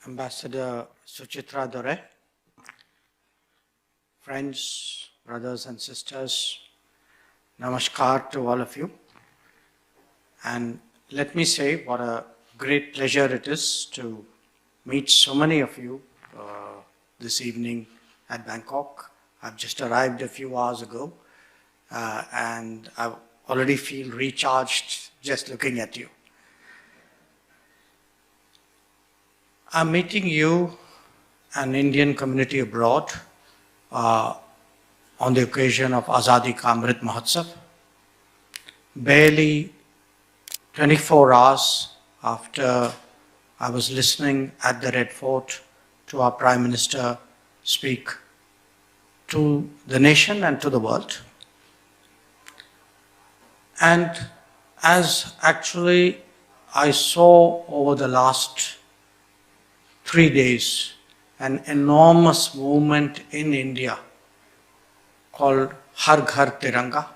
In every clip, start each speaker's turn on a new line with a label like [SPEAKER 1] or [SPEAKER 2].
[SPEAKER 1] Ambassador Suchitra Dore, friends, brothers and sisters, namaskar to all of you. And let me say what a great pleasure it is to meet so many of you this evening at Bangkok. I've just arrived a few hours ago and I already feel recharged just looking at you. I'm meeting you, an Indian community abroad, on the occasion of Azadi Ka Amrit Mahotsav. Barely 24 hours after I was listening at the Red Fort to our Prime Minister speak to the nation and to the world. And as actually I saw over the last 3 days, an enormous movement in India called Har Ghar Tiranga.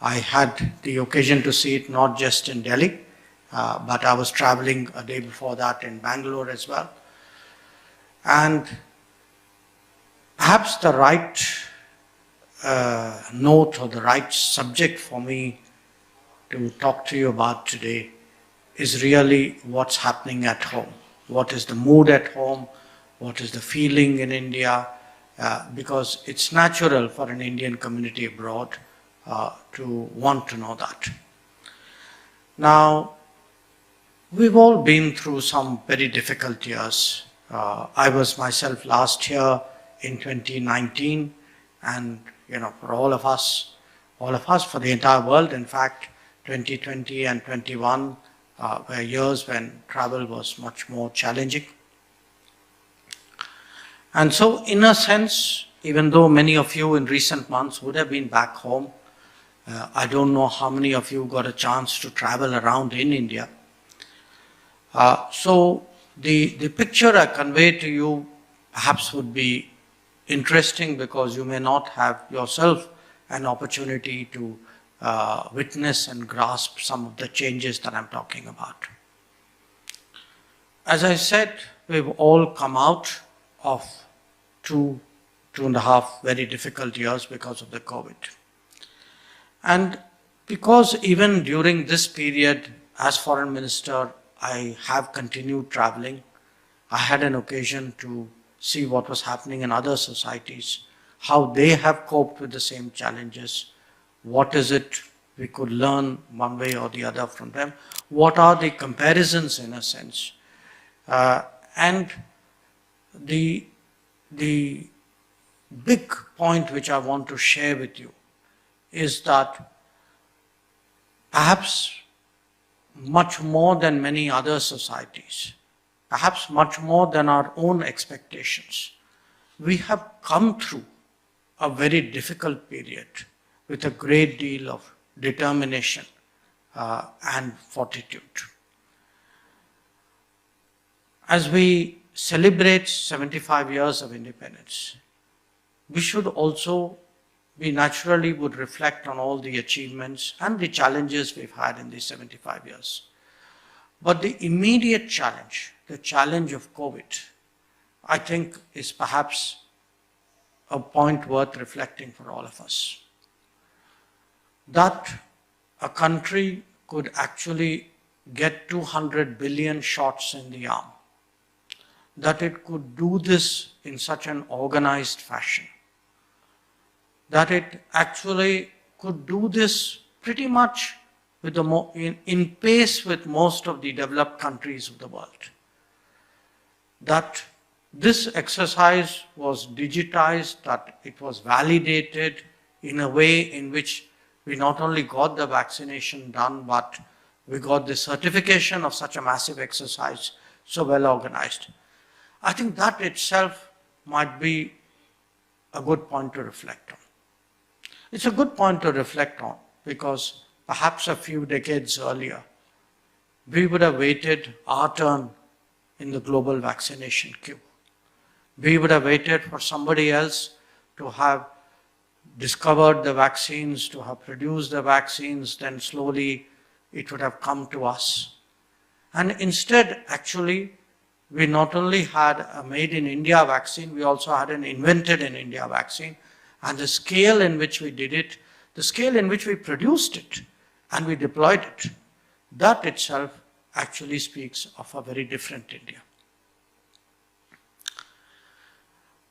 [SPEAKER 1] I had the occasion to see it not just in Delhi, but I was traveling a day before that in Bangalore as well. And perhaps the right note or the right subject for me to talk to you about today is really what's happening at home. What is the mood at home? What is the feeling in India? Because it's natural for an Indian community abroad to want to know that. Now, we've all been through some very difficult years. I was myself last year in 2019, and for all of us, for the entire world, in fact, 2020 and 21 were years when travel was much more challenging. And so, in a sense, even though many of you in recent months would have been back home, I don't know how many of you got a chance to travel around in India. So, the picture I convey to you perhaps would be interesting because you may not have yourself an opportunity to witness and grasp some of the changes that I'm talking about. As I said, we've all come out of two and a half very difficult years because of the COVID. And because even during this period, as Foreign Minister, I have continued traveling. I had an occasion to see what was happening in other societies, how they have coped with the same challenges. What is it we could learn one way or the other from them? What are the comparisons in a sense? And the big point which I want to share with you is that perhaps much more than many other societies, perhaps much more than our own expectations, we have come through a very difficult period with a great deal of determination and fortitude. As we celebrate 75 years of independence, we should also, we naturally would reflect on all the achievements and the challenges we've had in these 75 years. But the immediate challenge, the challenge of COVID, I think is perhaps a point worth reflecting for all of us. That a country could actually get 200 billion shots in the arm, that it could do this in such an organized fashion, that it actually could do this pretty much with in pace with most of the developed countries of the world, that this exercise was digitized, that it was validated in a way in which we not only got the vaccination done, but we got the certification of such a massive exercise so well organized. I think that itself might be a good point to reflect on. It's a good point to reflect on because perhaps a few decades earlier, we would have waited our turn in the global vaccination queue. We would have waited for somebody else to have discovered the vaccines, to have produced the vaccines, then slowly it would have come to us. And instead, actually, we not only had a made in India vaccine, we also had an invented in India vaccine. And the scale in which we did it, the scale in which we produced it and we deployed it, that itself actually speaks of a very different India.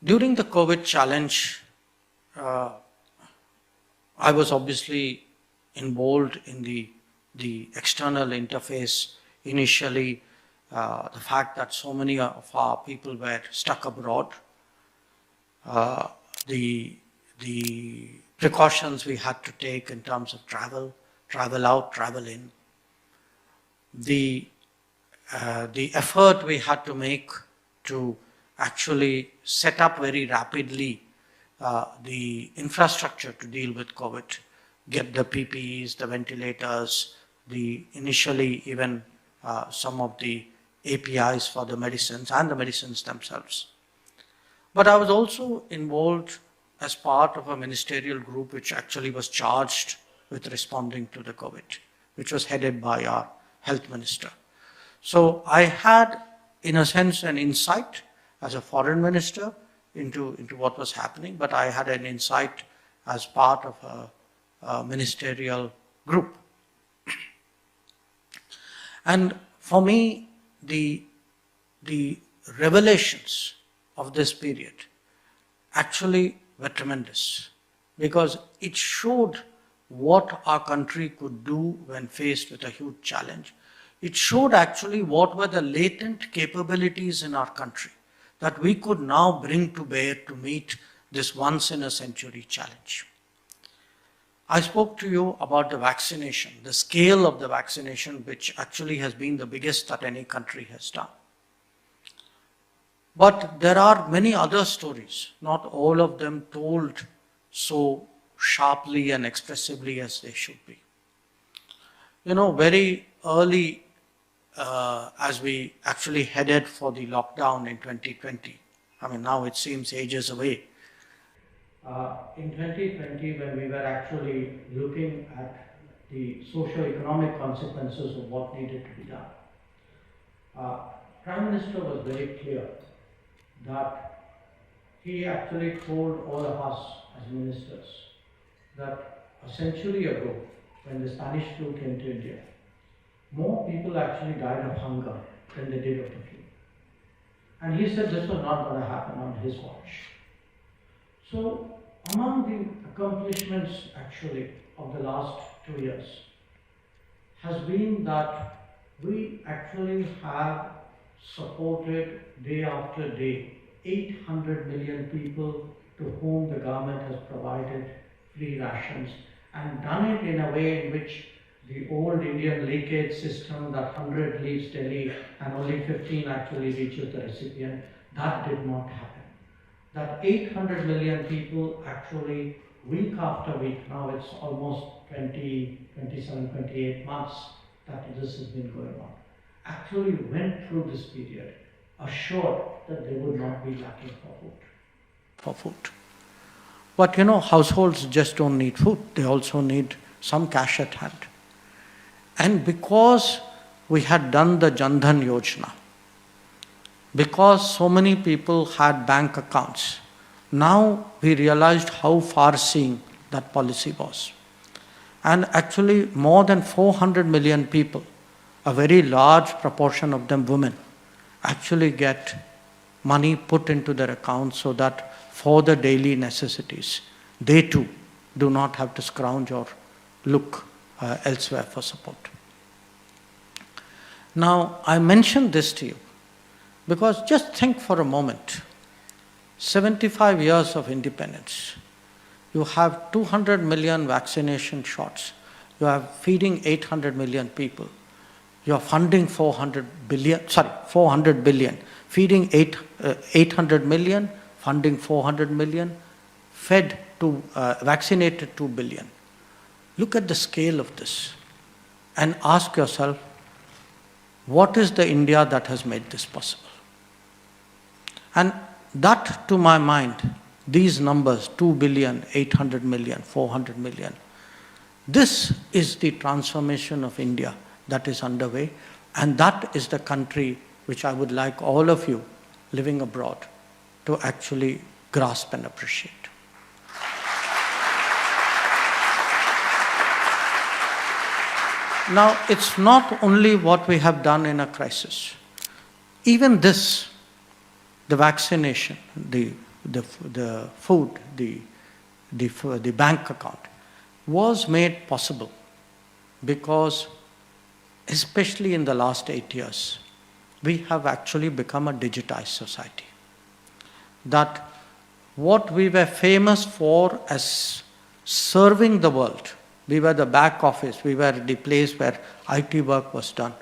[SPEAKER 1] During the COVID challenge, I was obviously involved in the external interface. Initially, the fact that so many of our people were stuck abroad, the precautions we had to take in terms of travel out, travel in, the effort we had to make to actually set up very rapidly the infrastructure to deal with COVID, get the PPEs, the ventilators, initially even some of the APIs for the medicines and the medicines themselves. But I was also involved as part of a ministerial group which actually was charged with responding to the COVID, which was headed by our health minister. So I had, in a sense, an insight as a foreign minister into what was happening, but I had an insight as part of a ministerial group. And for me, the revelations of this period actually were tremendous, because it showed what our country could do when faced with a huge challenge. It showed actually what were the latent capabilities in our country that we could now bring to bear to meet this once-in-a-century challenge. I spoke to you about the vaccination, the scale of the vaccination, which actually has been the biggest that any country has done. But there are many other stories, not all of them told so sharply and expressively as they should be. You know, very early, as we actually headed for the lockdown in 2020, I mean, now it seems ages away. In 2020, when we were actually looking at the socio-economic consequences of what needed to be done, Prime Minister was very clear that he actually told all of us as ministers that a century ago, when the Spanish flu came to India, more people actually died of hunger than they did of the flu. And he said this was not going to happen on his watch. So, among the accomplishments actually of the last 2 years has been that we actually have supported day after day 800 million people to whom the government has provided free rations, and done it in a way in which the old Indian leakage system, that 100 leaves Delhi and only 15 actually reaches the recipient, that did not happen. That 800 million people actually, week after week, now it's almost 27, 28 months that this has been going on, actually went through this period assured that they would not be lacking for food. But you know, households just don't need food, they also need some cash at hand. And because we had done the Jan Dhan Yojana, because so many people had bank accounts, now we realized how far-seeing that policy was. And actually more than 400 million people, a very large proportion of them women, actually get money put into their accounts so that for the daily necessities, they too do not have to scrounge or look elsewhere for support. Now, I mentioned this to you because just think for a moment, 75 years of independence, you have 200 million vaccination shots, you are feeding 800 million people, you are funding 400 billion, feeding 800 million, funding 400 million, vaccinated 2 billion. Look at the scale of this and ask yourself, what is the India that has made this possible? And that, to my mind, these numbers, 2 billion, 800 million, 400 million, this is the transformation of India that is underway, and that is the country which I would like all of you living abroad to actually grasp and appreciate. Now, it's not only what we have done in a crisis. Even this, the vaccination, the food, the bank account, was made possible because, especially in the last 8 years, we have actually become a digitized society. That what we were famous for as serving the world, we were the back office, we were the place where IT work was done.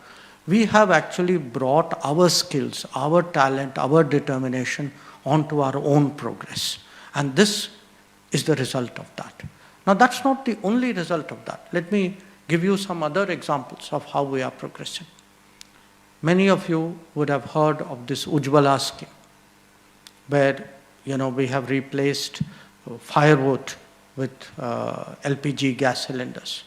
[SPEAKER 1] We have actually brought our skills, our talent, our determination onto our own progress. And this is the result of that. Now, that's not the only result of that. Let me give you some other examples of how we are progressing. Many of you would have heard of this Ujjwala scheme, where we have replaced firewood with LPG gas cylinders.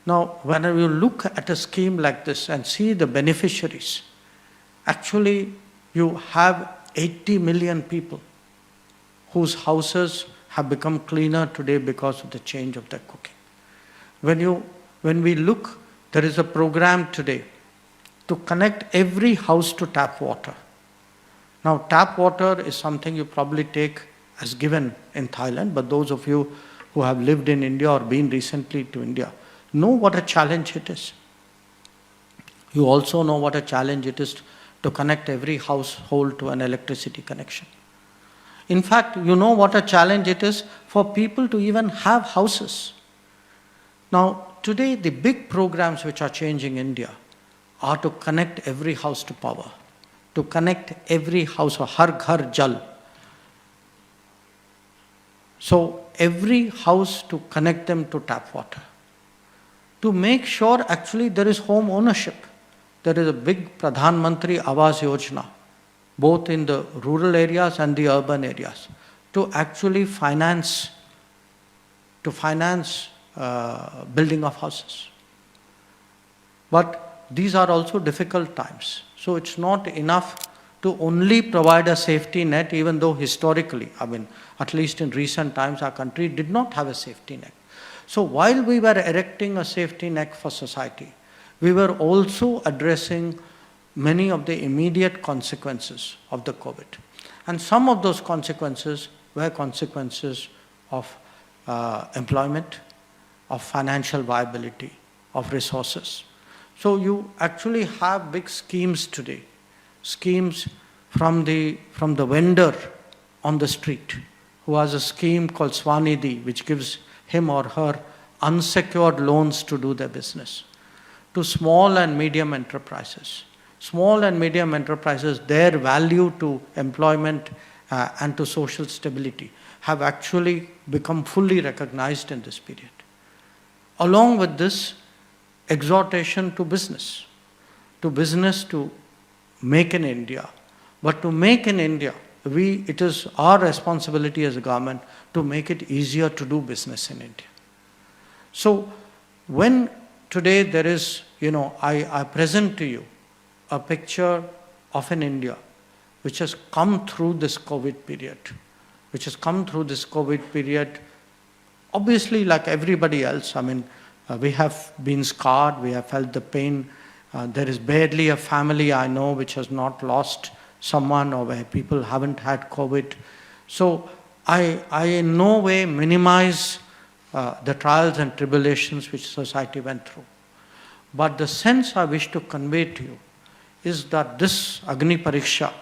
[SPEAKER 1] Now, when you look at a scheme like this and see the beneficiaries, actually you have 80 million people whose houses have become cleaner today because of the change of their cooking. When we look, there is a program today to connect every house to tap water. Now, tap water is something you probably take as given in Thailand, but those of you who have lived in India or been recently to India know what a challenge it is. You also know what a challenge it is to connect every household to an electricity connection. In fact, you know what a challenge it is for people to even have houses. Now, today the big programs which are changing India are to connect every house to power, to connect every house, or Har Ghar Jal. So, every house to connect them to tap water. To make sure actually there is home ownership. There is a big Pradhan Mantri Awas Yojana, both in the rural areas and the urban areas, to actually finance building of houses. But these are also difficult times. So it's not enough to only provide a safety net, even though historically, at least in recent times, our country did not have a safety net. So while we were erecting a safety net for society, we were also addressing many of the immediate consequences of the COVID. And some of those consequences were consequences of employment, of financial viability, of resources. So you actually have big schemes today, schemes from the vendor on the street who has a scheme called Swanidhi, which gives him or her unsecured loans to do their business, to small and medium enterprises. Small and medium enterprises, their value to employment and to social stability have actually become fully recognized in this period. Along with this, exhortation to business to make in India. But to make in India, it is our responsibility as a government to make it easier to do business in India. So when today there is, I present to you a picture of an India which has come through this COVID period, obviously like everybody else. We have been scarred, we have felt the pain. There is barely a family I know which has not lost someone or where people haven't had COVID. So I in no way minimize the trials and tribulations which society went through. But the sense I wish to convey to you is that this Agni Pariksha,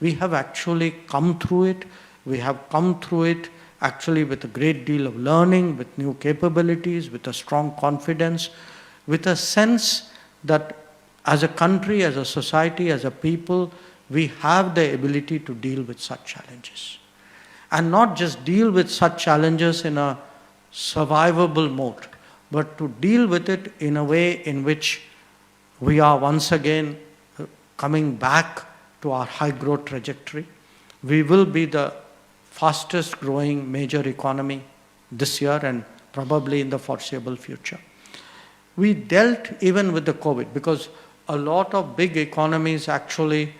[SPEAKER 1] we have actually come through it. We have come through it actually with a great deal of learning, with new capabilities, with a strong confidence, with a sense that as a country, as a society, as a people, we have the ability to deal with such challenges. And not just deal with such challenges in a survivable mode, but to deal with it in a way in which we are once again coming back to our high growth trajectory. We will be the fastest growing major economy this year and probably in the foreseeable future. We dealt even with the COVID because a lot of big economies actually,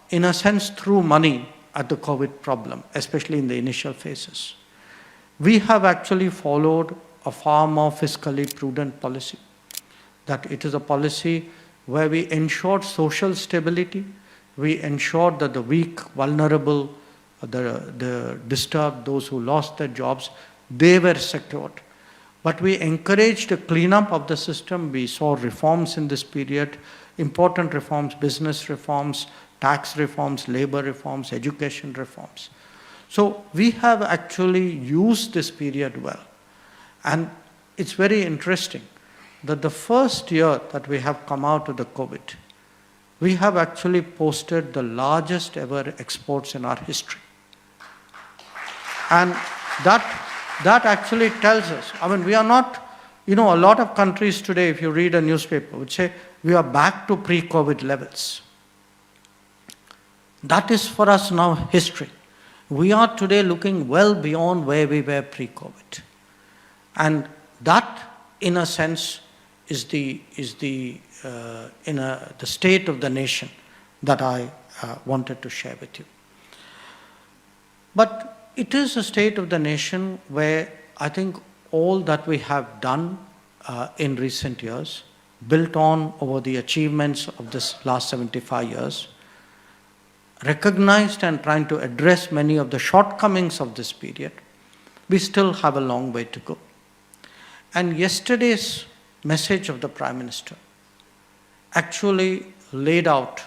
[SPEAKER 1] in a sense, threw money at the COVID problem, especially in the initial phases. We have actually followed a far more fiscally prudent policy. That it is a policy where we ensured social stability, we ensured that the weak, vulnerable, the disturbed, those who lost their jobs, they were secured. But we encouraged a cleanup of the system. We saw reforms in this period, important reforms, business reforms, tax reforms, labor reforms, education reforms. So we have actually used this period well. And it's very interesting that the first year that we have come out of the COVID, we have actually posted the largest ever exports in our history. And that actually tells us, I mean, we are not, a lot of countries today, if you read a newspaper, would say, we are back to pre-COVID levels. That is for us now history. We are today looking well beyond where we were pre-COVID. And that, in a sense, is the state of the nation that I wanted to share with you. But it is a state of the nation where I think all that we have done in recent years, built on over the achievements of this last 75 years, recognized and trying to address many of the shortcomings of this period, we still have a long way to go. And yesterday's message of the Prime Minister actually laid out,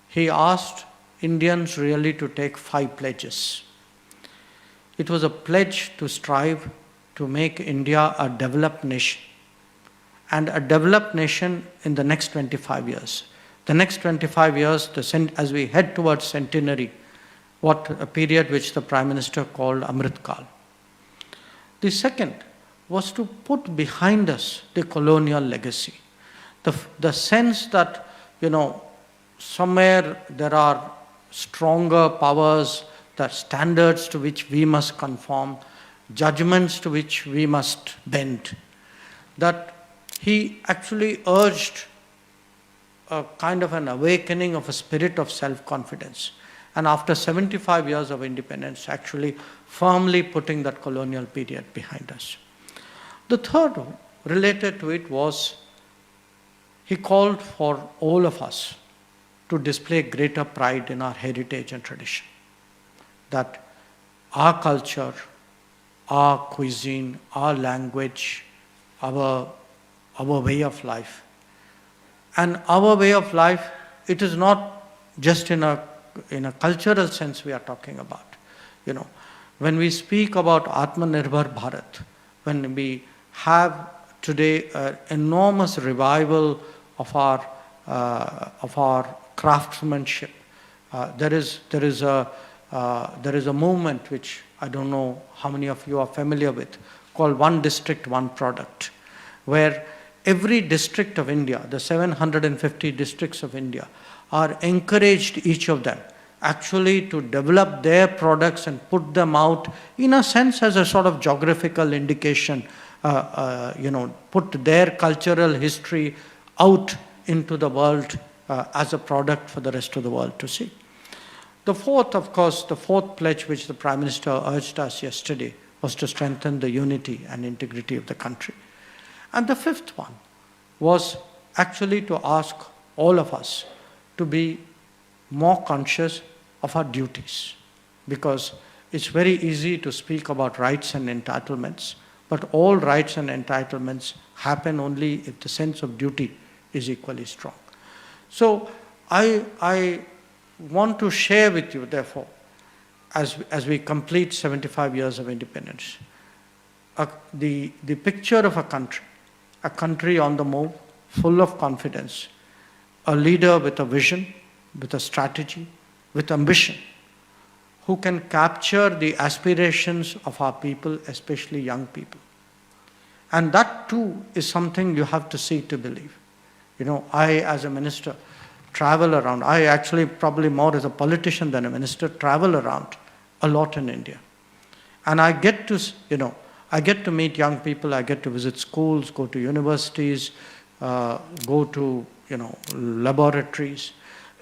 [SPEAKER 1] he asked Indians really to take 5 pledges. It was a pledge to strive to make India a developed nation, and a developed nation in the next 25 years. The next 25 years, as we head towards centenary, what a period which the Prime Minister called Amrit Kal. The second was to put behind us the colonial legacy. The sense that, somewhere there are stronger powers, that standards to which we must conform, judgments to which we must bend. That he actually urged a kind of an awakening of a spirit of self-confidence. And after 75 years of independence, actually firmly putting that colonial period behind us. The third one, related to it, was he called for all of us to display greater pride in our heritage and tradition. That our culture, our cuisine, our language, our way of life. And our way of life, it is not just in a cultural sense we are talking about. When we speak about Atmanirbhar Bharat, when we have today an enormous revival of our craftsmanship, there is a movement which I don't know how many of you are familiar with, called One District, One Product, where every district of India, the 750 districts of India, are encouraged, each of them, actually to develop their products and put them out, in a sense, as a sort of geographical indication, put their cultural history out into the world as a product for the rest of the world to see. The fourth, of course, the fourth pledge which the Prime Minister urged us yesterday was to strengthen the unity and integrity of the country. And the fifth one was actually to ask all of us to be more conscious of our duties, because it's very easy to speak about rights and entitlements, but all rights and entitlements happen only if the sense of duty is equally strong. So I want to share with you, therefore, as we complete 75 years of independence, the picture of a country on the move, full of confidence, a leader with a vision, with a strategy, with ambition, who can capture the aspirations of our people, especially young people. And that too is something you have to see to believe. I, as a minister, travel around. I actually, probably more as a politician than a minister, travel around a lot in India. And I get to meet young people, I get to visit schools, go to universities, go to laboratories.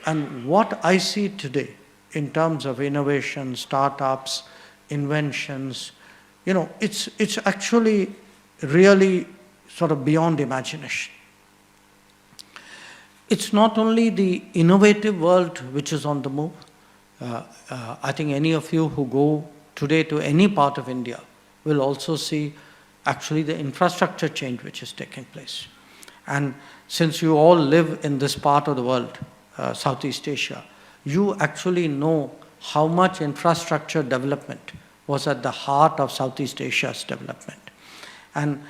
[SPEAKER 1] And what I see today in terms of innovation, startups, inventions, it's actually really sort of beyond imagination. It's not only the innovative world which is on the move. I think any of you who go today to any part of India will also see actually the infrastructure change which is taking place. And since you all live in this part of the world, Southeast Asia, you actually know how much infrastructure development was at the heart of Southeast Asia's development. And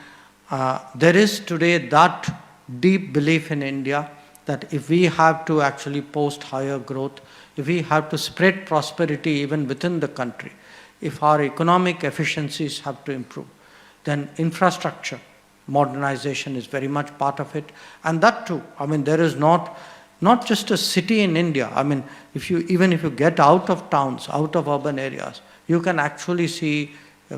[SPEAKER 1] there is today that deep belief in India that if we have to actually post higher growth, if we have to spread prosperity even within the country, if our economic efficiencies have to improve, then infrastructure modernization is very much part of it. And that too, there is not just a city in India. Even if you get out of towns, out of urban areas, you can actually see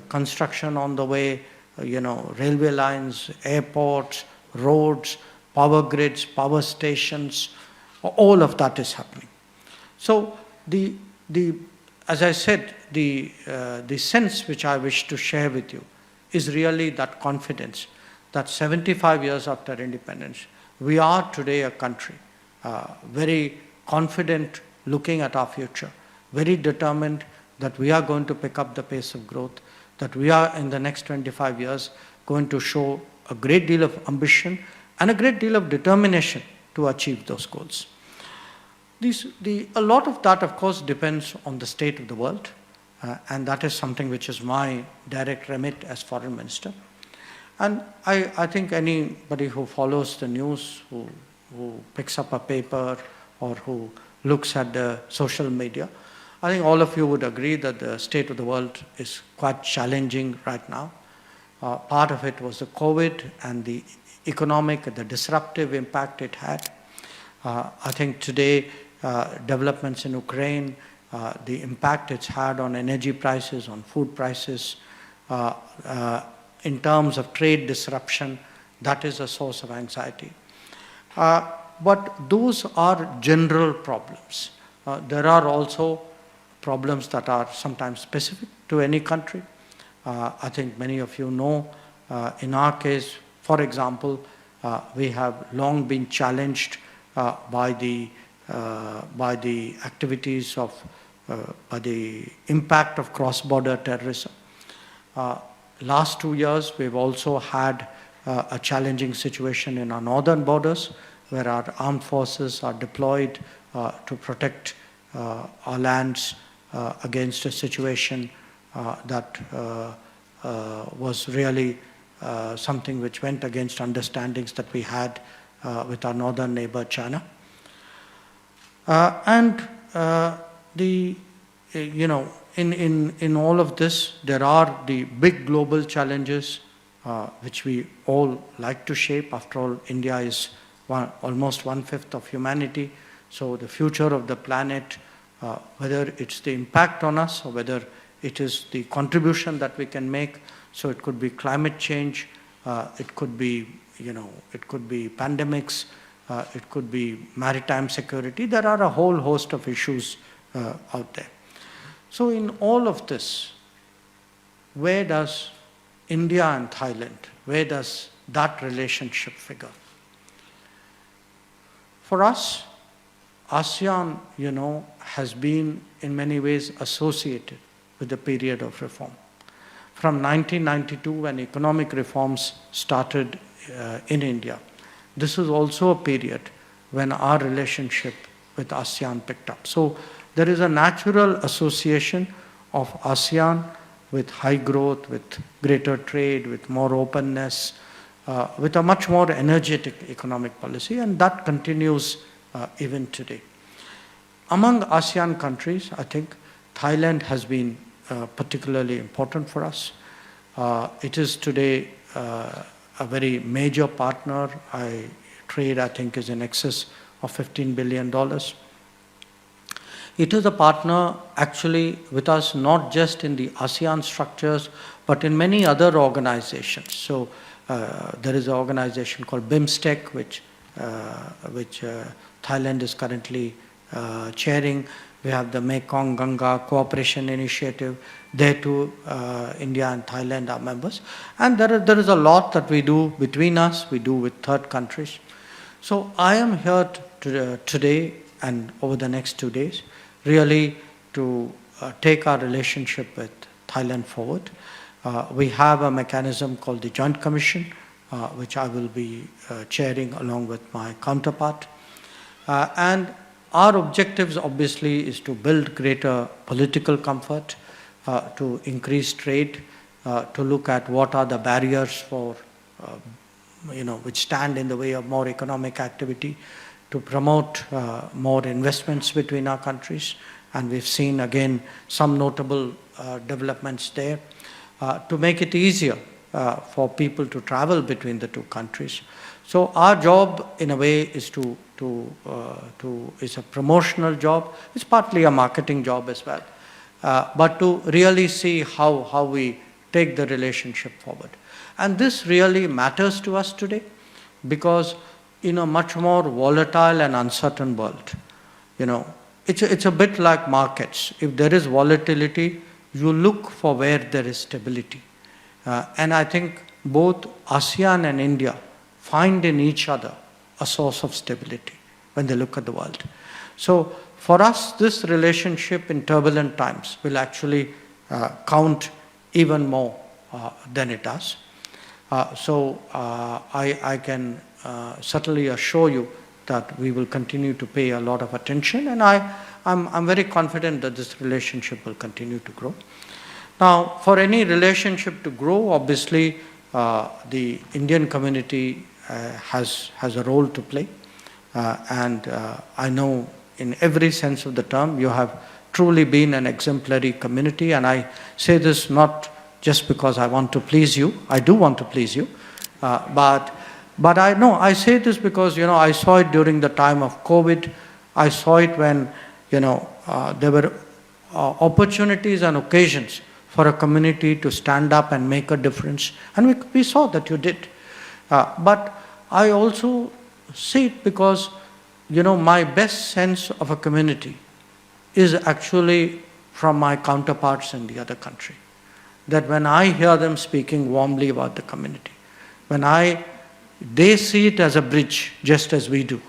[SPEAKER 1] construction on the way, railway lines, airports, roads, power grids, power stations, all of that is happening. So as I said, the sense which I wish to share with you is really that confidence that 75 years after independence, we are today a country very confident looking at our future, very determined that we are going to pick up the pace of growth, that we are in the next 25 years going to show a great deal of ambition and a great deal of determination to achieve those goals. A lot of that, of course, depends on the state of the world, and that is something which is my direct remit as Foreign Minister. And I think anybody who follows the news, who picks up a paper or who looks at the social media, I think all of you would agree that the state of the world is quite challenging right now. Part of it was the COVID and the the disruptive impact it had. I think today, developments in Ukraine, the impact it's had on energy prices, on food prices, in terms of trade disruption, that is a source of anxiety. But those are general problems. There are also problems that are sometimes specific to any country. I think many of you know, in our case, for example, we have long been challenged by the activities of, by the impact of cross-border terrorism. Last 2 years, we've also had a challenging situation in our northern borders, where our armed forces are deployed to protect our lands against a situation that was really something which went against understandings that we had with our northern neighbor, China. In all of this, there are the big global challenges which we all like to shape. After all, India is almost 1/5 of humanity. So the future of the planet, whether it's the impact on us or whether it is the contribution that we can make. So it could be climate change, it could be pandemics, it could be maritime security. There are a whole host of issues out there. So in all of this, where does India and Thailand, where does that relationship figure? For us, ASEAN, has been in many ways associated with the period of reform. From 1992, when economic reforms started in India, this was also a period when our relationship with ASEAN picked up. So there is a natural association of ASEAN with high growth, with greater trade, with more openness, with a much more energetic economic policy, and that continues even today. Among ASEAN countries, I think Thailand has been particularly important for us. It is today a very major partner. Trade, I think, is in excess of $15 billion. It is a partner actually with us, not just in the ASEAN structures, but in many other organizations. So there is an organization called BIMSTEC, which which Thailand is currently chairing. We have the Mekong Ganga Cooperation Initiative. There too, India and Thailand are members. And there is a lot that we do between us, we do with third countries. So I am here today and over the next 2 days, really to take our relationship with Thailand forward. We have a mechanism called the Joint Commission, which I will be chairing along with my counterpart. And our objectives obviously is to build greater political comfort, to increase trade, to look at what are the barriers for, which stand in the way of more economic activity, to promote more investments between our countries. And we've seen again some notable developments there, to make it easier for people to travel between the two countries. So our job in a way is is a promotional job. It's partly a marketing job as well, but to really see how we take the relationship forward. And this really matters to us today because in a much more volatile and uncertain world, it's a bit like markets. If there is volatility, you look for where there is stability. And I think both ASEAN and India find in each other a source of stability when they look at the world. So for us, this relationship in turbulent times will actually count even more than it does. So I can certainly assure you that we will continue to pay a lot of attention, and I'm very confident that this relationship will continue to grow. Now, for any relationship to grow, obviously, the Indian community has a role to play. And I know in every sense of the term, you have truly been an exemplary community. And I say this not just because I want to please you. I do want to please you. But I say this because, I saw it during the time of COVID. I saw it when, there were opportunities and occasions for a community to stand up and make a difference. And we saw that you did. But I also see it because, my best sense of a community is actually from my counterparts in the other country. That when I hear them speaking warmly about the community, they see it as a bridge, just as we do.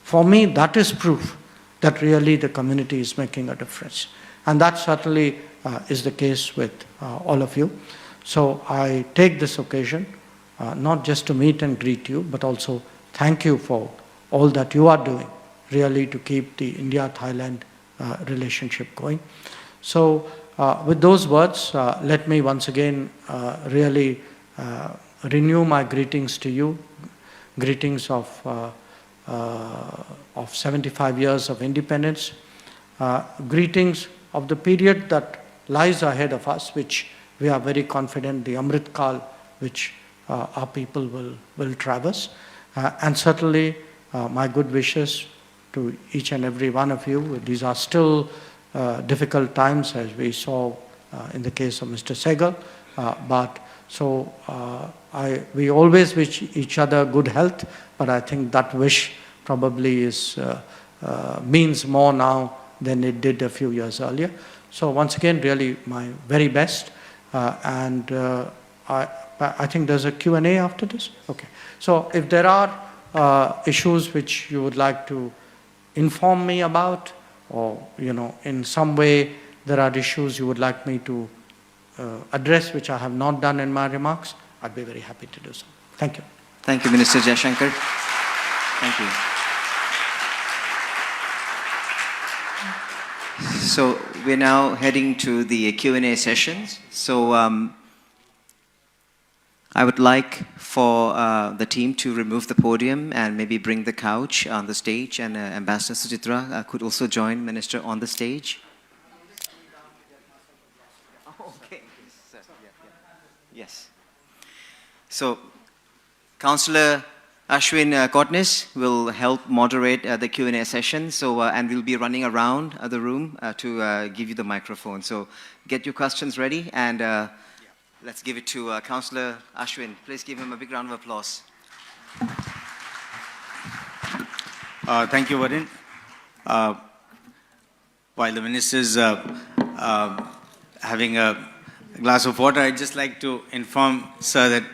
[SPEAKER 1] For me, that is proof that really the community is making a difference. And that certainly is the case with all of you. So I take this occasion not just to meet and greet you, but also thank you for all that you are doing, really, to keep the India-Thailand relationship going. So with those words, let me once again really renew my greetings to you, greetings of 75 years of independence, greetings of the period that lies ahead of us, which we are very confident, the Amrit Kal, which our people will traverse. And certainly my good wishes to each and every one of you. These are still difficult times, as we saw in the case of Mr. Sehgal. We always wish each other good health, but I think that wish probably means more now than it did a few years earlier. So once again, really my very best. I think there's a Q&A after this? Okay. So if there are issues which you would like to inform me about, or, in some way there are issues you would like me to address which I have not done in my remarks, I'd be very happy to do so. Thank you.
[SPEAKER 2] Thank you, Minister Jaishankar. Thank you. So we're now heading to the Q&A sessions. So I would like for the team to remove the podium and maybe bring the couch on the stage, and Ambassador Suchitra could also join Minister on the stage. Okay. Yes. So Councillor Ashwin Kotnis will help moderate the Q&A session. So, and we'll be running around the room to give you the microphone. So get your questions ready, and let's give it to Councillor Ashwin. Please give him a big round of applause.
[SPEAKER 3] Thank you, Varun. While the minister is having a glass of water, I'd just like to inform, sir, that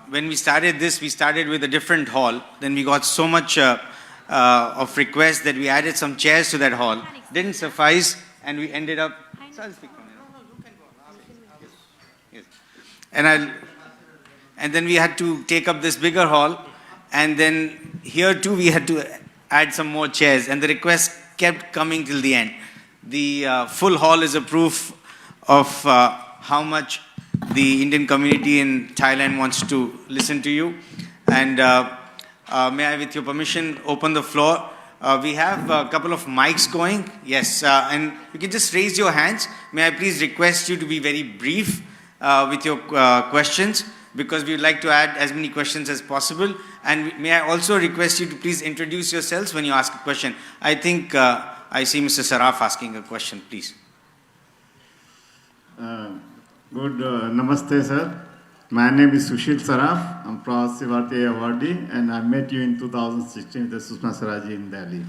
[SPEAKER 3] when we started this, we started with a different hall. Then we got so much of requests that we added some chairs to that hall. Didn't suffice, and we ended up. So I'll speak from here. Yes. And then we had to take up this bigger hall, and then here too we had to add some more chairs, and the requests kept coming till the end. The full hall is a proof of how much the Indian community in Thailand wants to listen to you. And may I, with your permission, open the floor. We have a couple of mics going. Yes, and you can just raise your hands. May I please request you to be very brief with your questions, because we would like to add as many questions as possible. And may I also request you to please introduce yourselves when you ask a question. I think I see Mr. Saraf asking a question, please.
[SPEAKER 4] Namaste, sir. My name is Sushil Saraf. I'm Pravasi Bharatiya awardee, and I met you in 2016 with the Sushma Swaraji in Delhi.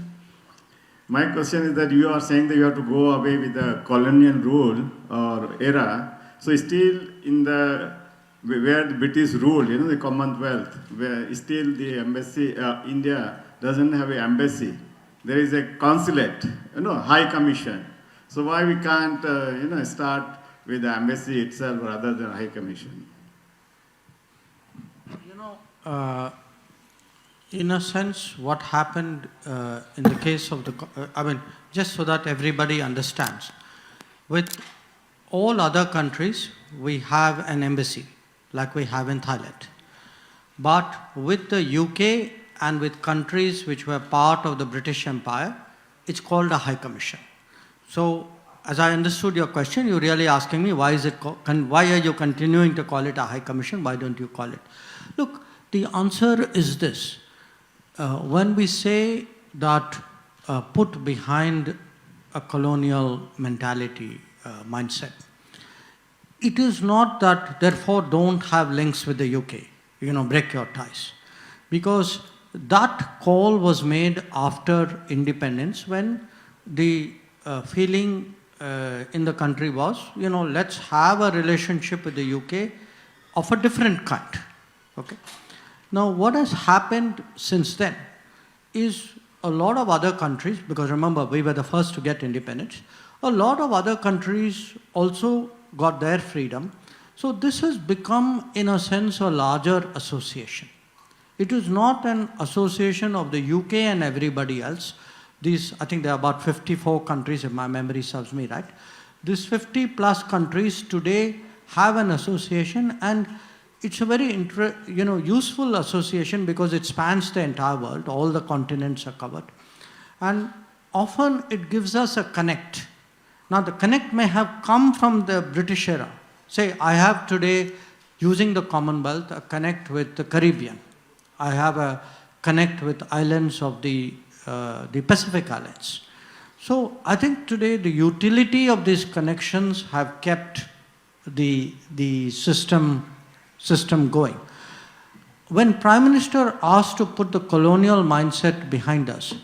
[SPEAKER 4] My question is that you are saying that you have to go away with the colonial rule or era. So still in the where the British ruled, the Commonwealth, where still the embassy, India doesn't have an embassy. There is a consulate, High Commission. So why we can't, start with the embassy itself rather than High Commission?
[SPEAKER 1] In a sense, what happened in the case of the, just so that everybody understands, with all other countries, we have an embassy, like we have in Thailand. But with the UK and with countries which were part of the British Empire, it's called a High Commission. So, as I understood your question, you're really asking me why are you continuing to call it a High Commission? Why don't you call it? Look, the answer is this. When we say that put behind a colonial mentality, mindset, it is not that therefore don't have links with the UK, break your ties. Because that call was made after independence, when the feeling in the country was, let's have a relationship with the UK of a different kind. Okay. Now, what has happened since then is a lot of other countries, because remember, we were the first to get independence, a lot of other countries also got their freedom. So this has become, in a sense, a larger association. It is not an association of the UK and everybody else. These, I think there are about 54 countries, if my memory serves me right. These 50 plus countries today have an association, and it's a very useful association because it spans the entire world. All the continents are covered. And often it gives us a connect. Now the connect may have come from the British era. Say, I have today, using the Commonwealth, a connect with the Caribbean. I have a connect with islands of the Pacific Islands. So I think today the utility of these connections have kept the system going. When Prime Minister asked to put the colonial mindset behind us,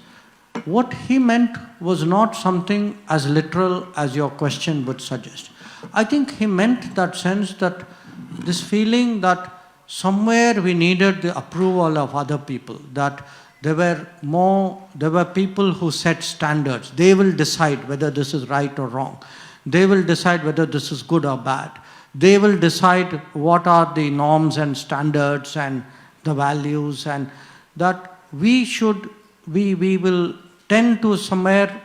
[SPEAKER 1] what he meant was not something as literal as your question would suggest. I think he meant that sense that this feeling that somewhere we needed the approval of other people, that there were people who set standards. They will decide whether this is right or wrong. They will decide whether this is good or bad. They will decide what are the norms and standards and the values, and that we will tend to somewhere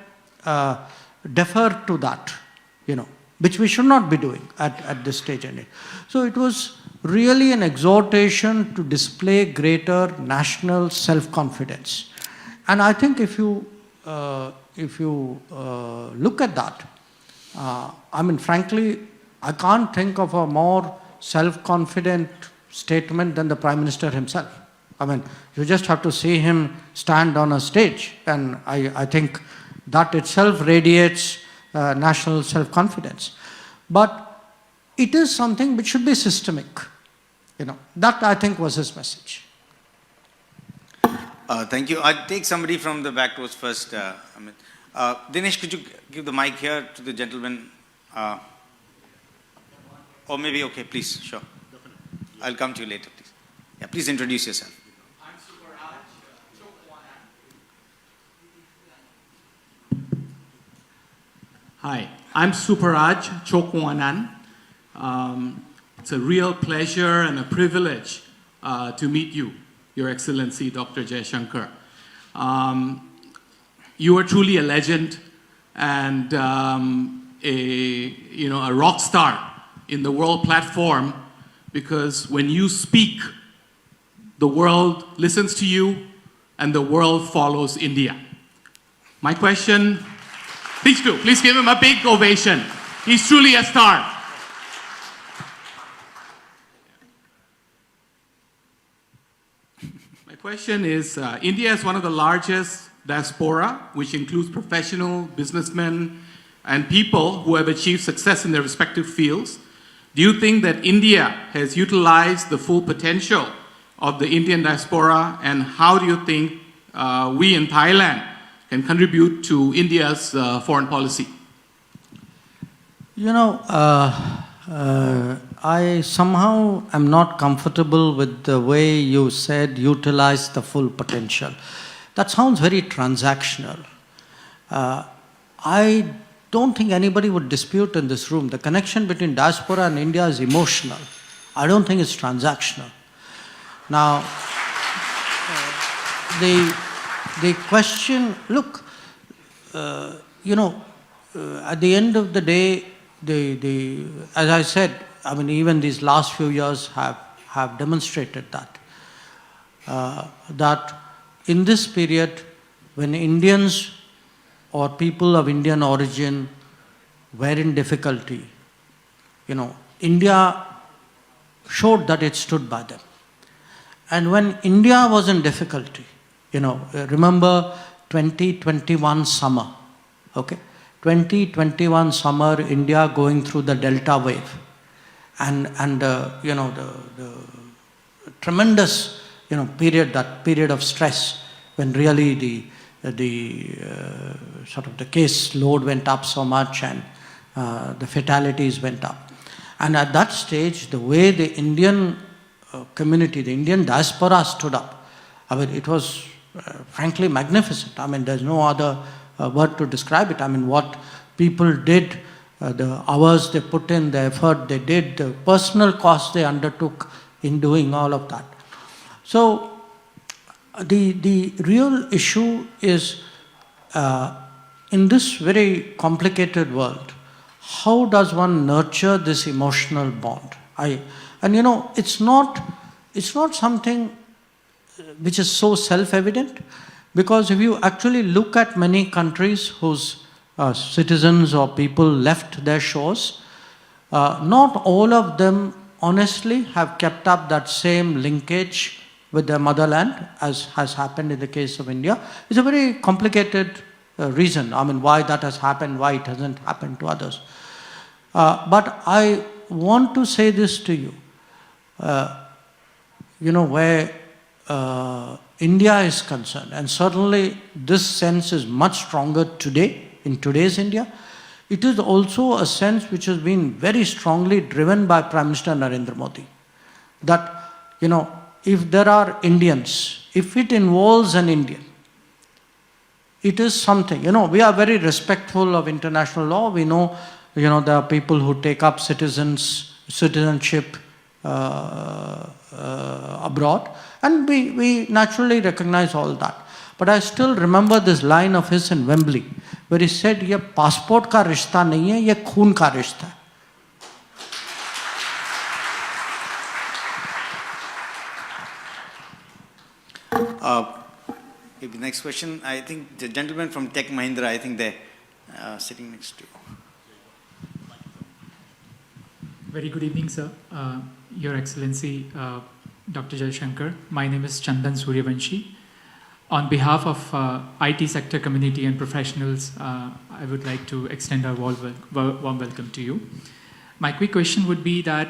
[SPEAKER 1] defer to that, which we should not be doing at this stage. So it was really an exhortation to display greater national self-confidence. And I think if you look at that, frankly, I can't think of a more self-confident statement than the Prime Minister himself. You just have to see him stand on a stage, and I think that itself radiates national self-confidence. But it is something which should be systemic. That I think was his message.
[SPEAKER 3] Thank you. I'll take somebody from the back rows first. Amit. Dinesh, could you give the mic here to the gentleman? Or maybe, okay, please, sure. I'll come to you later, please. Yeah, please introduce yourself.
[SPEAKER 5] Hi, I'm Superaj Chokwanan. It's a real pleasure and a privilege to meet you, Your Excellency Dr. Jaishankar. You are truly a legend and a rock star in the world platform, because when you speak, the world listens to you and the world follows India. My question, please give him a big ovation. He's truly a star. My question is, India is one of the largest diaspora, which includes professional, businessmen, and people who have achieved success in their respective fields. Do you think that India has utilized the full potential of the Indian diaspora, and how do you think we in Thailand can contribute to India's foreign policy?
[SPEAKER 1] You know, I somehow am not comfortable with the way you said utilize the full potential. That sounds very transactional. I don't think anybody would dispute in this room. The connection between diaspora and India is emotional. I don't think it's transactional. Now, the question, look, at the end of the day, as I said, I mean, even these last few years have demonstrated that in this period, when Indians or people of Indian origin were in difficulty, India showed that it stood by them. And when India was in difficulty, remember 2021 summer, okay? 2021 summer, India going through the Delta wave, and the tremendous period of stress when really the case load went up so much and the fatalities went up. And at that stage, the way the Indian community, the Indian diaspora stood up, I mean, it was frankly magnificent. I mean, there's no other word to describe it. I mean, what people did, the hours they put in, the effort they did, the personal cost they undertook in doing all of that. So, the real issue is, in this very complicated world, how does one nurture this emotional bond? It's not something which is so self-evident, because if you actually look at many countries whose citizens or people left their shores, not all of them honestly have kept up that same linkage with their motherland, as has happened in the case of India. It's a very complicated reason, I mean, why that has happened, why it hasn't happened to others. But I want to say this to you, where India is concerned, and certainly this sense is much stronger today, in today's India. It is also a sense which has been very strongly driven by Prime Minister Narendra Modi. That, if there are Indians, if it involves an Indian, it is something. We are very respectful of international law. We know, there are people who take up citizenship abroad, and we naturally recognize all that. But I still remember this line of his in Wembley, where he said, "Ye passport ka rishta nahi hai, ye khoon ka rishta hai."
[SPEAKER 3] The next question, I think the gentleman from Tech Mahindra, I think they're sitting next to you.
[SPEAKER 6] Very good evening, sir. Your Excellency, Dr. Jaishankar. My name is Chandan Suryavanshi. On behalf of IT sector community and professionals, I would like to extend our warm welcome to you. My quick question would be that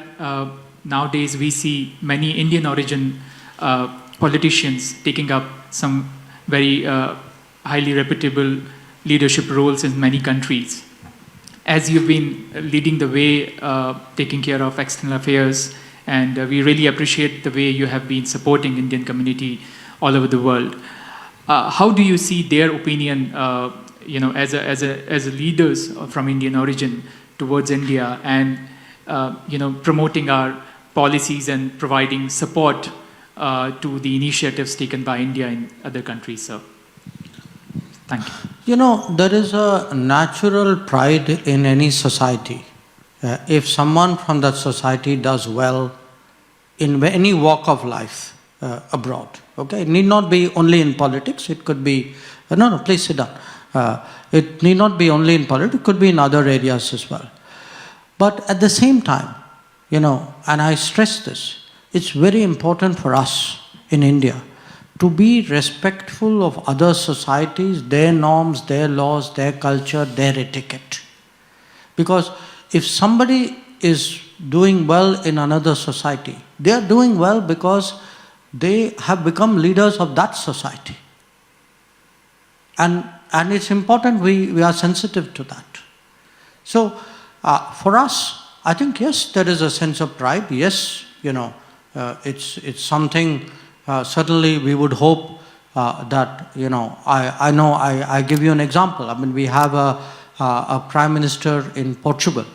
[SPEAKER 6] nowadays we see many Indian origin politicians taking up some very highly reputable leadership roles in many countries. As you've been leading the way, taking care of external affairs, and we really appreciate the way you have been supporting Indian community all over the world. How do you see their opinion, as leaders from Indian origin towards India, and promoting our policies and providing support to the initiatives taken by India in other countries, sir? Thank you.
[SPEAKER 1] You know, there is a natural pride in any society. If someone from that society does well in any walk of life abroad, okay? It need not be only in politics, it could be, no, please sit down. It need not be only in politics, it could be in other areas as well. But at the same time, and I stress this, it's very important for us in India to be respectful of other societies, their norms, their laws, their culture, their etiquette. Because if somebody is doing well in another society, they are doing well because they have become leaders of that society. And it's important we are sensitive to that. So for us, I think yes, there is a sense of pride. Yes, it's something. Certainly, we would hope that I give you an example. I mean, we have a prime minister in Portugal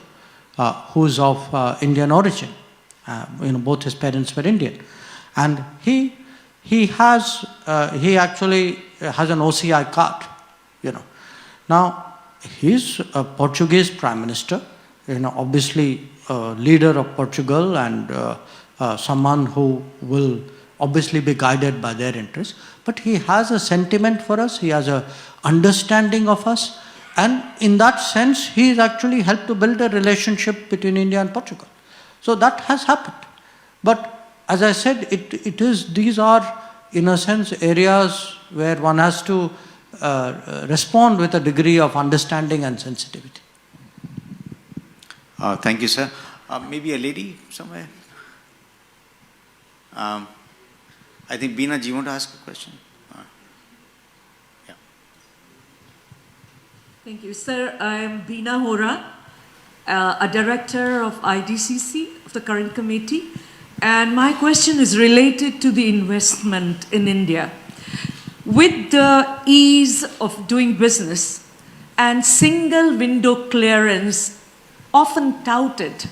[SPEAKER 1] who's of Indian origin. Both his parents were Indian, and he actually has an OCI card. Now he's a Portuguese prime minister. Obviously a leader of Portugal, and someone who will obviously be guided by their interests, but he has a sentiment for us, he has an understanding of us, and in that sense, he has actually helped to build a relationship between India and Portugal. So that has happened. But as I said, these are, in a sense, areas where one has to respond with a degree of understanding and sensitivity.
[SPEAKER 3] Thank you, sir. Maybe a lady somewhere? I think, Beena, do you want to ask a question? Yeah.
[SPEAKER 7] Thank you, sir. I am Beena Hora, a director of IDCC, of the current committee. And my question is related to the investment in India. With the ease of doing business and single window clearance often touted,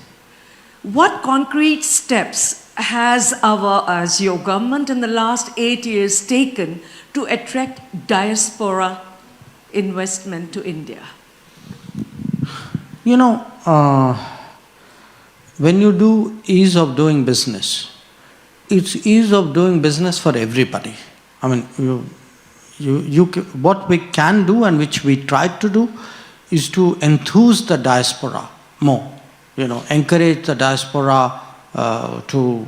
[SPEAKER 7] what concrete steps has your government in the last 8 years taken to attract diaspora investment to India?
[SPEAKER 1] When you do ease of doing business, it's ease of doing business for everybody. I mean, what we can do and which we try to do is to enthuse the diaspora more. Encourage the diaspora to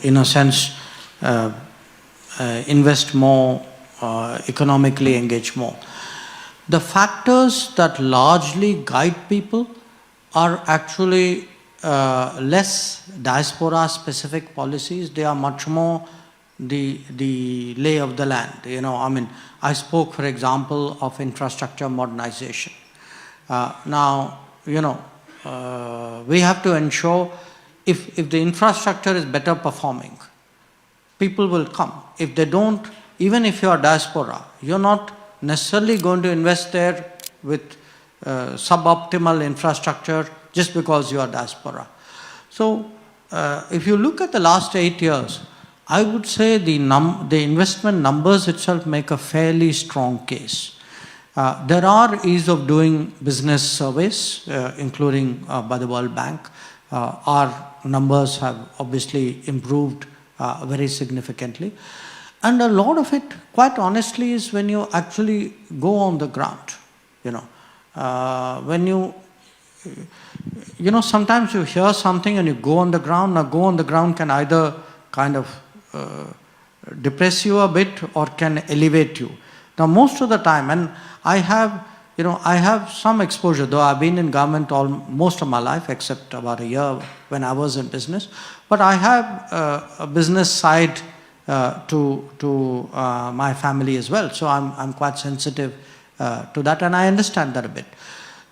[SPEAKER 1] in a sense invest more, economically engage more. The factors that largely guide people are actually less diaspora specific policies. They are much more the lay of the land. I spoke, for example, of infrastructure modernization. Now, we have to ensure if the infrastructure is better performing, people will come. If they don't, even if you are diaspora, you're not necessarily going to invest there with suboptimal infrastructure just because you are diaspora. So, if you look at the last 8 years, I would say the investment numbers itself make a fairly strong case. There are ease of doing business surveys, including by the World Bank. Our numbers have obviously improved very significantly. And a lot of it, quite honestly, is when you actually go on the ground. Sometimes you hear something and you go on the ground. Now, go on the ground can either kind of depress you a bit or can elevate you. Now, most of the time, and I have some exposure, though I've been in government most of my life, except about a year when I was in business. But I have a business side to my family as well. So I'm quite sensitive to that, and I understand that a bit.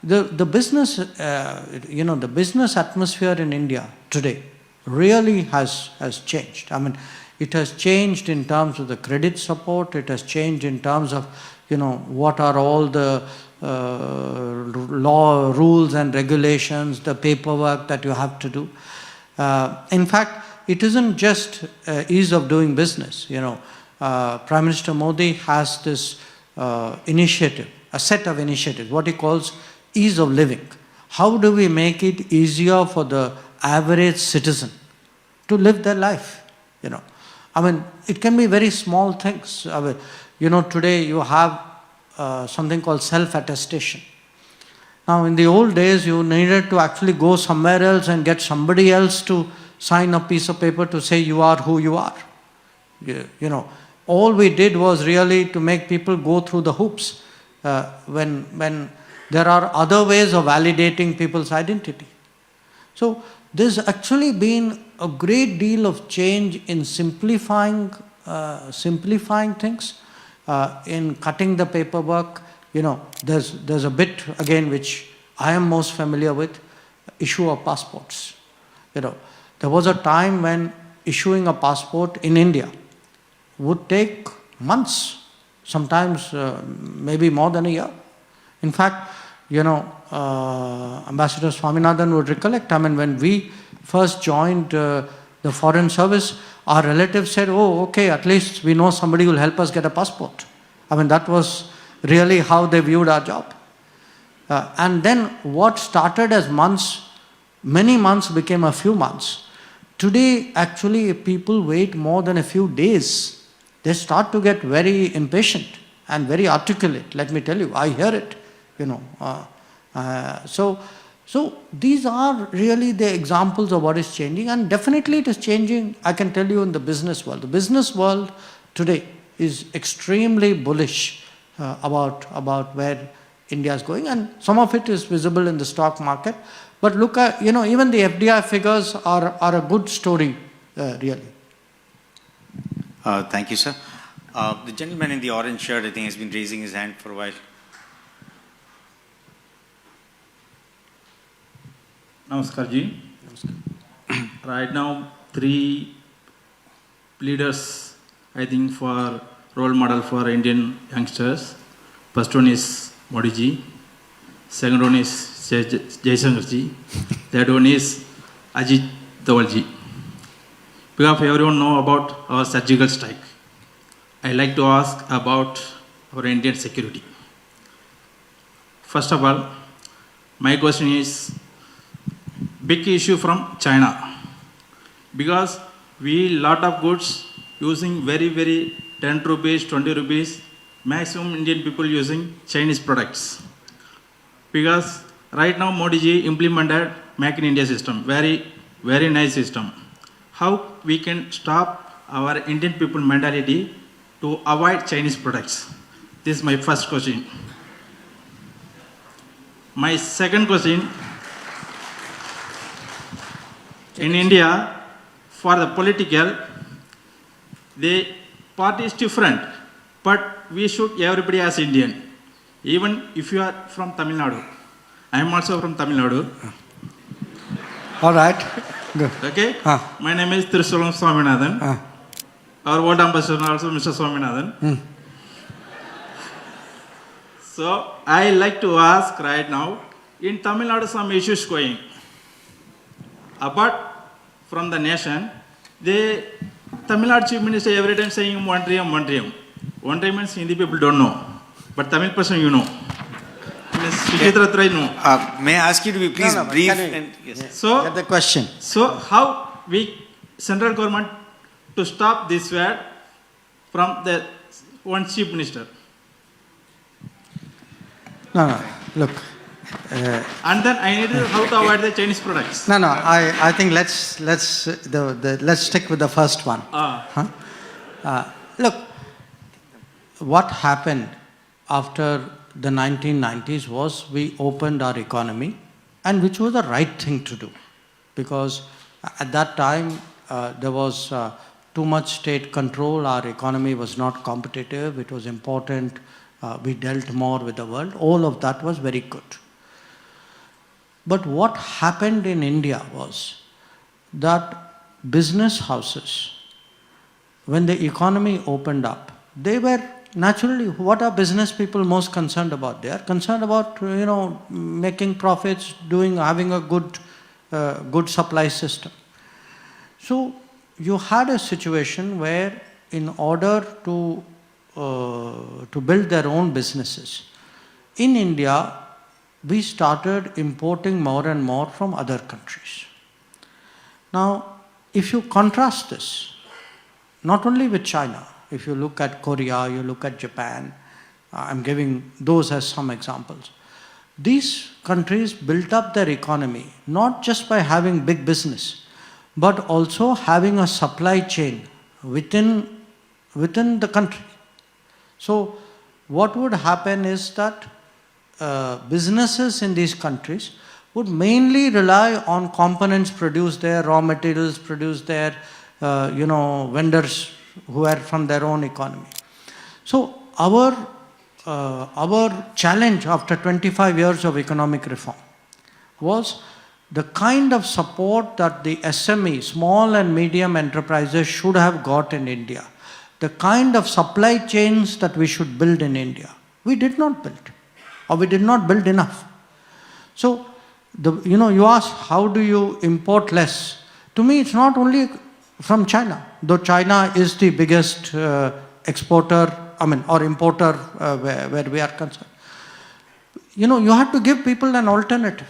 [SPEAKER 1] The business, the business atmosphere in India today really has changed. I mean, it has changed in terms of the credit support. It has changed in terms of, what are all the law, rules and regulations, the paperwork that you have to do. In fact, it isn't just ease of doing business. Prime Minister Modi has this initiative, a set of initiatives, what he calls ease of living. How do we make it easier for the average citizen to live their life? I mean, it can be very small things. I mean, today you have something called self-attestation. Now, in the old days, you needed to actually go somewhere else and get somebody else to sign a piece of paper to say you are who you are. All we did was really to make people go through the hoops when there are other ways of validating people's identity. So there's actually been a great deal of change in simplifying things, in cutting the paperwork. There's a bit, again, which I am most familiar with, issue of passports. There was a time when issuing a passport in India would take months, sometimes maybe more than a year. In fact, Ambassador Swaminathan would recollect, I mean, when we first joined the Foreign Service, our relatives said, oh, okay, at least we know somebody will help us get a passport. I mean, that was really how they viewed our job. And then what started as months, many months became a few months. Today, actually, people wait more than a few days. They start to get very impatient and very articulate. Let me tell you, I hear it. So these are really the examples of what is changing, and definitely it is changing, I can tell you, in the business world. The business world today is extremely bullish about where India is going, and some of it is visible in the stock market. But look at, even the FDI figures are a good story, really.
[SPEAKER 3] Thank you, sir. The gentleman in the orange shirt, I think, has been raising his hand for a while.
[SPEAKER 8] Namaskar ji. Right now, 3 leaders, I think, for role model for Indian youngsters. First one is Modi ji. Second one is Jaishankar ji. Third one is Ajit Doval ji. Because everyone know about our surgical strike, I like to ask about our Indian security. First of all, my question is big issue from China, because we lot of goods using very 10 rupees, 20 rupees, maximum Indian people using Chinese products. Because right now Modi ji implemented Make in India system, very nice system. How we can stop our Indian people mentality to avoid Chinese products? This is my first question. My second question, in India, for the political, the party is different, but we should everybody as Indian. Even if you are from Tamil Nadu, I am also from Tamil Nadu.
[SPEAKER 1] All right, good.
[SPEAKER 8] Okay? My name is Thirusulam Swaminathan. Our world ambassador also Mr. Swaminathan. So I like to ask right now, in Tamil Nadu some issues going. Apart from the nation, the Tamil Nadu Chief Minister every time saying one dream. One dream means Hindi people don't know, but Tamil person you know.
[SPEAKER 3] May I ask you to be please brief?
[SPEAKER 8] So
[SPEAKER 1] Get the question.
[SPEAKER 8] So how we central government to stop this word from the one chief minister?
[SPEAKER 1] No, look.
[SPEAKER 8] And then I need to how to avoid the Chinese products.
[SPEAKER 1] No, I think let's stick with the first one. Look, what happened after the 1990s was we opened our economy, and which was the right thing to do, because at that time there was too much state control, our economy was not competitive, it was important, we dealt more with the world. All of that was very good. But what happened in India was that business houses, when the economy opened up, they were naturally, what are business people most concerned about? They are concerned about, making profits, having a good supply system. So you had a situation where, in order to build their own businesses, in India, we started importing more and more from other countries. Now, if you contrast this, not only with China, if you look at Korea, you look at Japan, I'm giving those as some examples. These countries built up their economy not just by having big business, but also having a supply chain within the country. So what would happen is that businesses in these countries would mainly rely on components produced there, raw materials produced there, vendors who are from their own economy. So our challenge after 25 years of economic reform was the kind of support that the SME, small and medium enterprises, should have got in India, the kind of supply chains that we should build in India, we did not build, or we did not build enough. So, you ask, how do you import less? To me, it's not only from China, though China is the biggest exporter, or importer where we are concerned. You have to give people an alternative.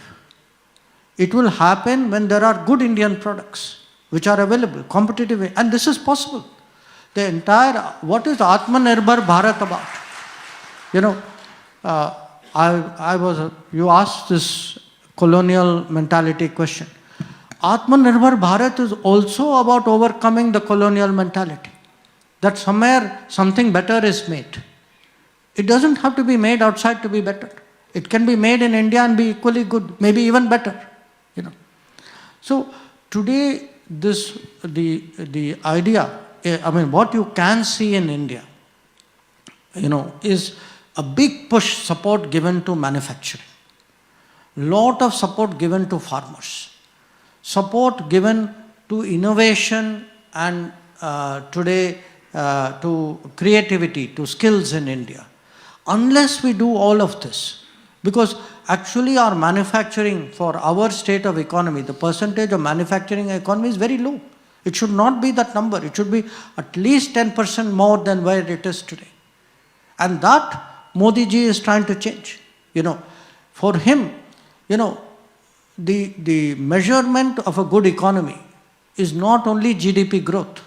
[SPEAKER 1] It will happen when there are good Indian products which are available, competitive, and this is possible. The entire, what is Atmanirbhar Bharat about? You asked this colonial mentality question. Atmanirbhar Bharat is also about overcoming the colonial mentality. That somewhere something better is made. It doesn't have to be made outside to be better. It can be made in India and be equally good, maybe even better. So today, the idea, what you can see in India, is a big push support given to manufacturing, lot of support given to farmers, support given to innovation and today to creativity, to skills in India. Unless we do all of this, because actually our manufacturing for our state of economy, the percentage of manufacturing economy is very low. It should not be that number. It should be at least 10% more than where it is today. And that Modi ji is trying to change. For him, the measurement of a good economy is not only GDP growth.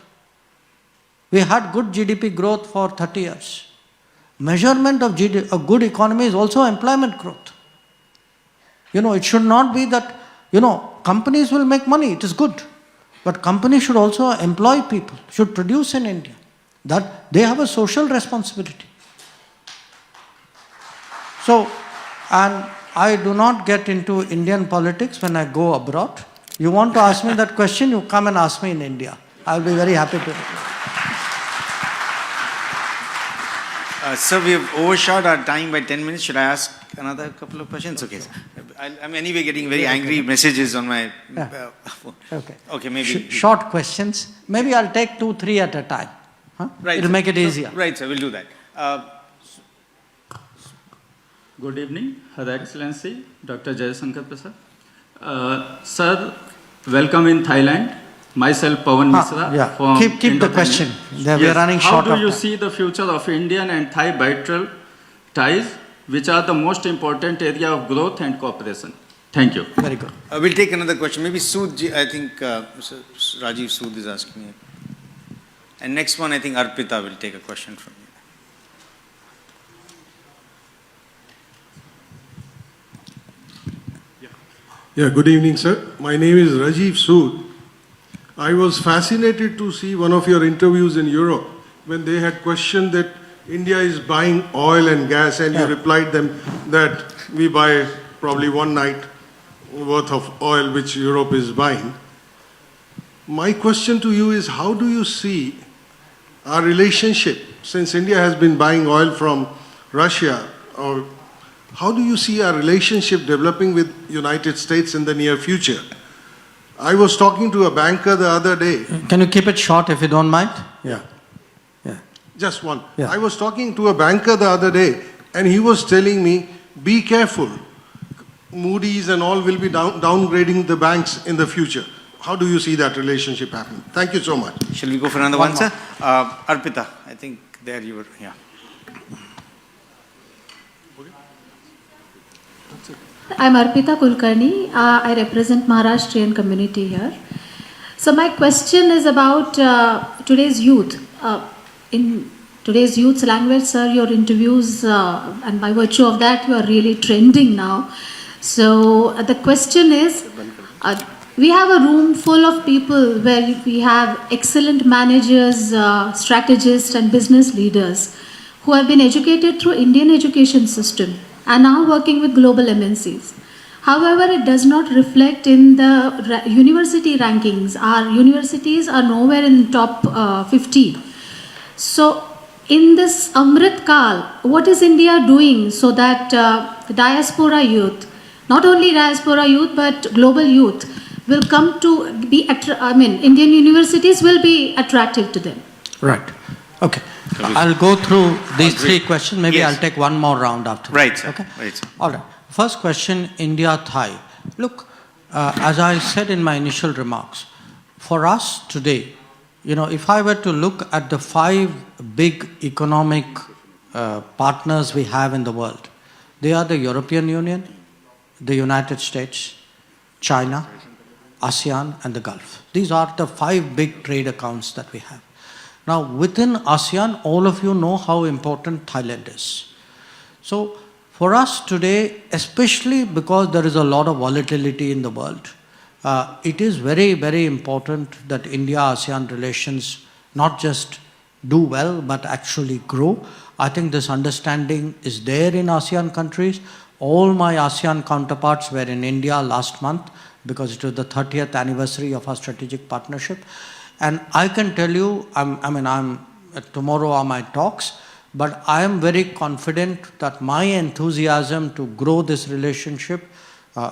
[SPEAKER 1] We had good GDP growth for 30 years. Measurement of a good economy is also employment growth. It should not be that, companies will make money, it is good. But companies should also employ people, should produce in India. That they have a social responsibility. So, and I do not get into Indian politics when I go abroad. You want to ask me that question, you come and ask me in India. I'll be very happy to.
[SPEAKER 3] Sir, we have overshot our time by 10 minutes. Should I ask another couple of questions? Okay. I'm anyway getting very angry messages on my phone. Okay, maybe.
[SPEAKER 1] Short questions. Maybe I'll take 2, 3 at a time.
[SPEAKER 3] Right.
[SPEAKER 1] It'll make it easier.
[SPEAKER 3] Right, sir, we'll do that.
[SPEAKER 8] Good evening, Her Excellency, Dr. Jaishankar Prasad. Sir, welcome in Thailand. Myself, Pawan Misra. From
[SPEAKER 1] Keep the question. We are running short of time.
[SPEAKER 8] How do you see the future of Indian and Thai bilateral ties, which are the most important area of growth and cooperation? Thank you.
[SPEAKER 1] Very good.
[SPEAKER 3] We'll take another question. Maybe Sood, I think Mr. Rajiv Sood is asking me. And next one, I think Arpita will take a question from you.
[SPEAKER 9] Yeah, good evening, sir. My name is Rajiv Sood. I was fascinated to see one of your interviews in Europe when they had questioned that India is buying oil and gas, and you replied them that we buy probably one night worth of oil which Europe is buying. My question to you is, how do you see our relationship, since India has been buying oil from Russia, or how do you see our relationship developing with United States in the near future? I was talking to a banker the other day.
[SPEAKER 1] Can you keep it short if you don't mind? Yeah.
[SPEAKER 9] Just one.
[SPEAKER 1] Yeah.
[SPEAKER 9] I was talking to a banker the other day, and he was telling me, be careful. Moody's and all will be downgrading the banks in the future. How do you see that relationship happening? Thank you so much.
[SPEAKER 3] Shall we go for another one, sir? Arpita, I think there you were, yeah.
[SPEAKER 10] I'm Arpita Kulkarni. I represent Maharashtrian community here. So my question is about today's youth. In today's youth's language, sir, your interviews, and by virtue of that, you are really trending now. So the question is, we have a room full of people where we have excellent managers, strategists and business leaders who have been educated through Indian education system and now working with global MNCs. However, it does not reflect in the university rankings. Our universities are nowhere in top 50. So, in this Amrit Kal, what is India doing so that diaspora youth, not only diaspora youth but global youth, will come to be, Indian universities will be attractive to them?
[SPEAKER 1] Right. Okay. I'll go through these three questions. Maybe
[SPEAKER 3] Yes.
[SPEAKER 1] I'll take one more round after.
[SPEAKER 3] Right, sir.
[SPEAKER 1] Okay.
[SPEAKER 3] Right, sir.
[SPEAKER 1] All right. First question, India-Thai. Look, as I said in my initial remarks, for us today, if I were to look at the 5 big economic partners we have in the world, they are the European Union, the United States, China, ASEAN, and the Gulf. These are the 5 big trade accounts that we have. Now, within ASEAN, all of you know how important Thailand is. So, for us today, especially because there is a lot of volatility in the world, it is very, very important that India-ASEAN relations not just do well, but actually grow. I think this understanding is there in ASEAN countries. All my ASEAN counterparts were in India last month because it was the 30th anniversary of our strategic partnership. And I can tell you, tomorrow are my talks, but I am very confident that my enthusiasm to grow this relationship,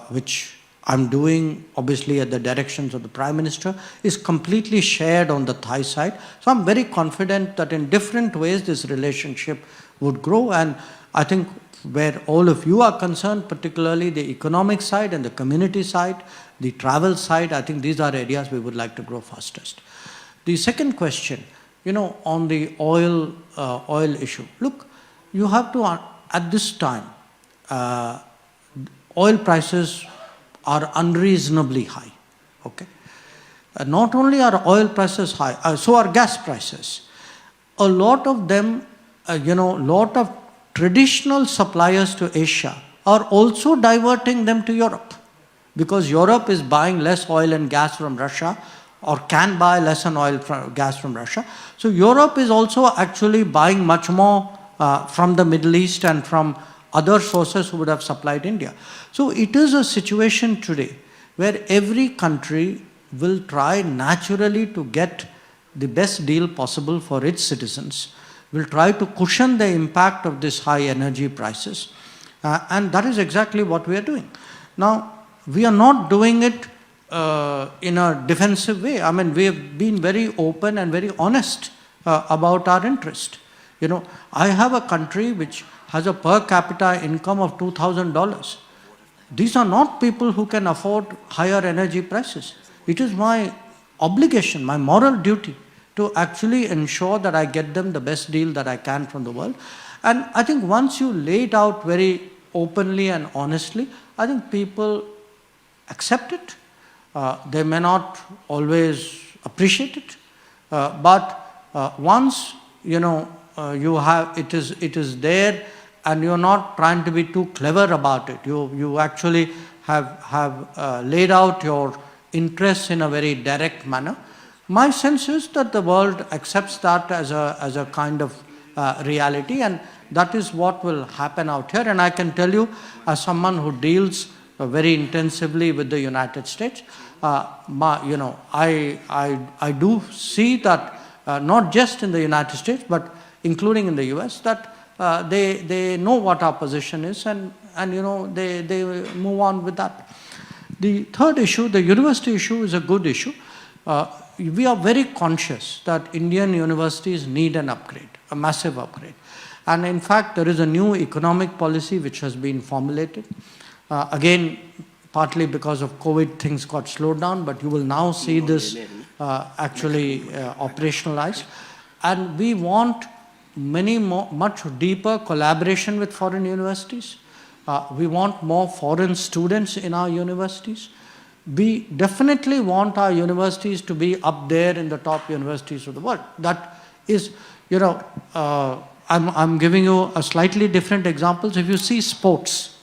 [SPEAKER 1] which I'm doing obviously at the directions of the Prime Minister, is completely shared on the Thai side. So I'm very confident that in different ways this relationship would grow. And I think where all of you are concerned, particularly the economic side and the community side, the travel side, I think these are areas we would like to grow fastest. The second question, on the oil issue. Look, you have to, at this time, oil prices are unreasonably high, okay? Not only are oil prices high, so are gas prices. A lot of them, lot of traditional suppliers to Asia are also diverting them to Europe, because Europe is buying less oil and gas from Russia, or can buy less gas from Russia. So Europe is also actually buying much more from the Middle East and from other sources who would have supplied India. So it is a situation today where every country will try naturally to get the best deal possible for its citizens, will try to cushion the impact of this high energy prices. And that is exactly what we are doing. Now, we are not doing it in a defensive way. We have been very open and very honest about our interest. I have a country which has a per capita income of $2,000. These are not people who can afford higher energy prices. It is my obligation, my moral duty to actually ensure that I get them the best deal that I can from the world. And I think once you lay it out very openly and honestly, I think people accept it. They may not always appreciate it, but once you have it is there, and you're not trying to be too clever about it. You actually have laid out your interests in a very direct manner. My sense is that the world accepts that as a kind of reality, and that is what will happen out here. And I can tell you, as someone who deals very intensively with the United States, I do see that not just in the United States, but including in the US, that they know what our position is, and they move on with that. The third issue, the university issue, is a good issue. We are very conscious that Indian universities need an upgrade, a massive upgrade. And in fact, there is a new economic policy which has been formulated. Again, partly because of COVID, things got slowed down, but you will now see this actually operationalized. And we want much deeper collaboration with foreign universities. We want more foreign students in our universities. We definitely want our universities to be up there in the top universities of the world. That is, I'm giving you a slightly different examples. If you see sports,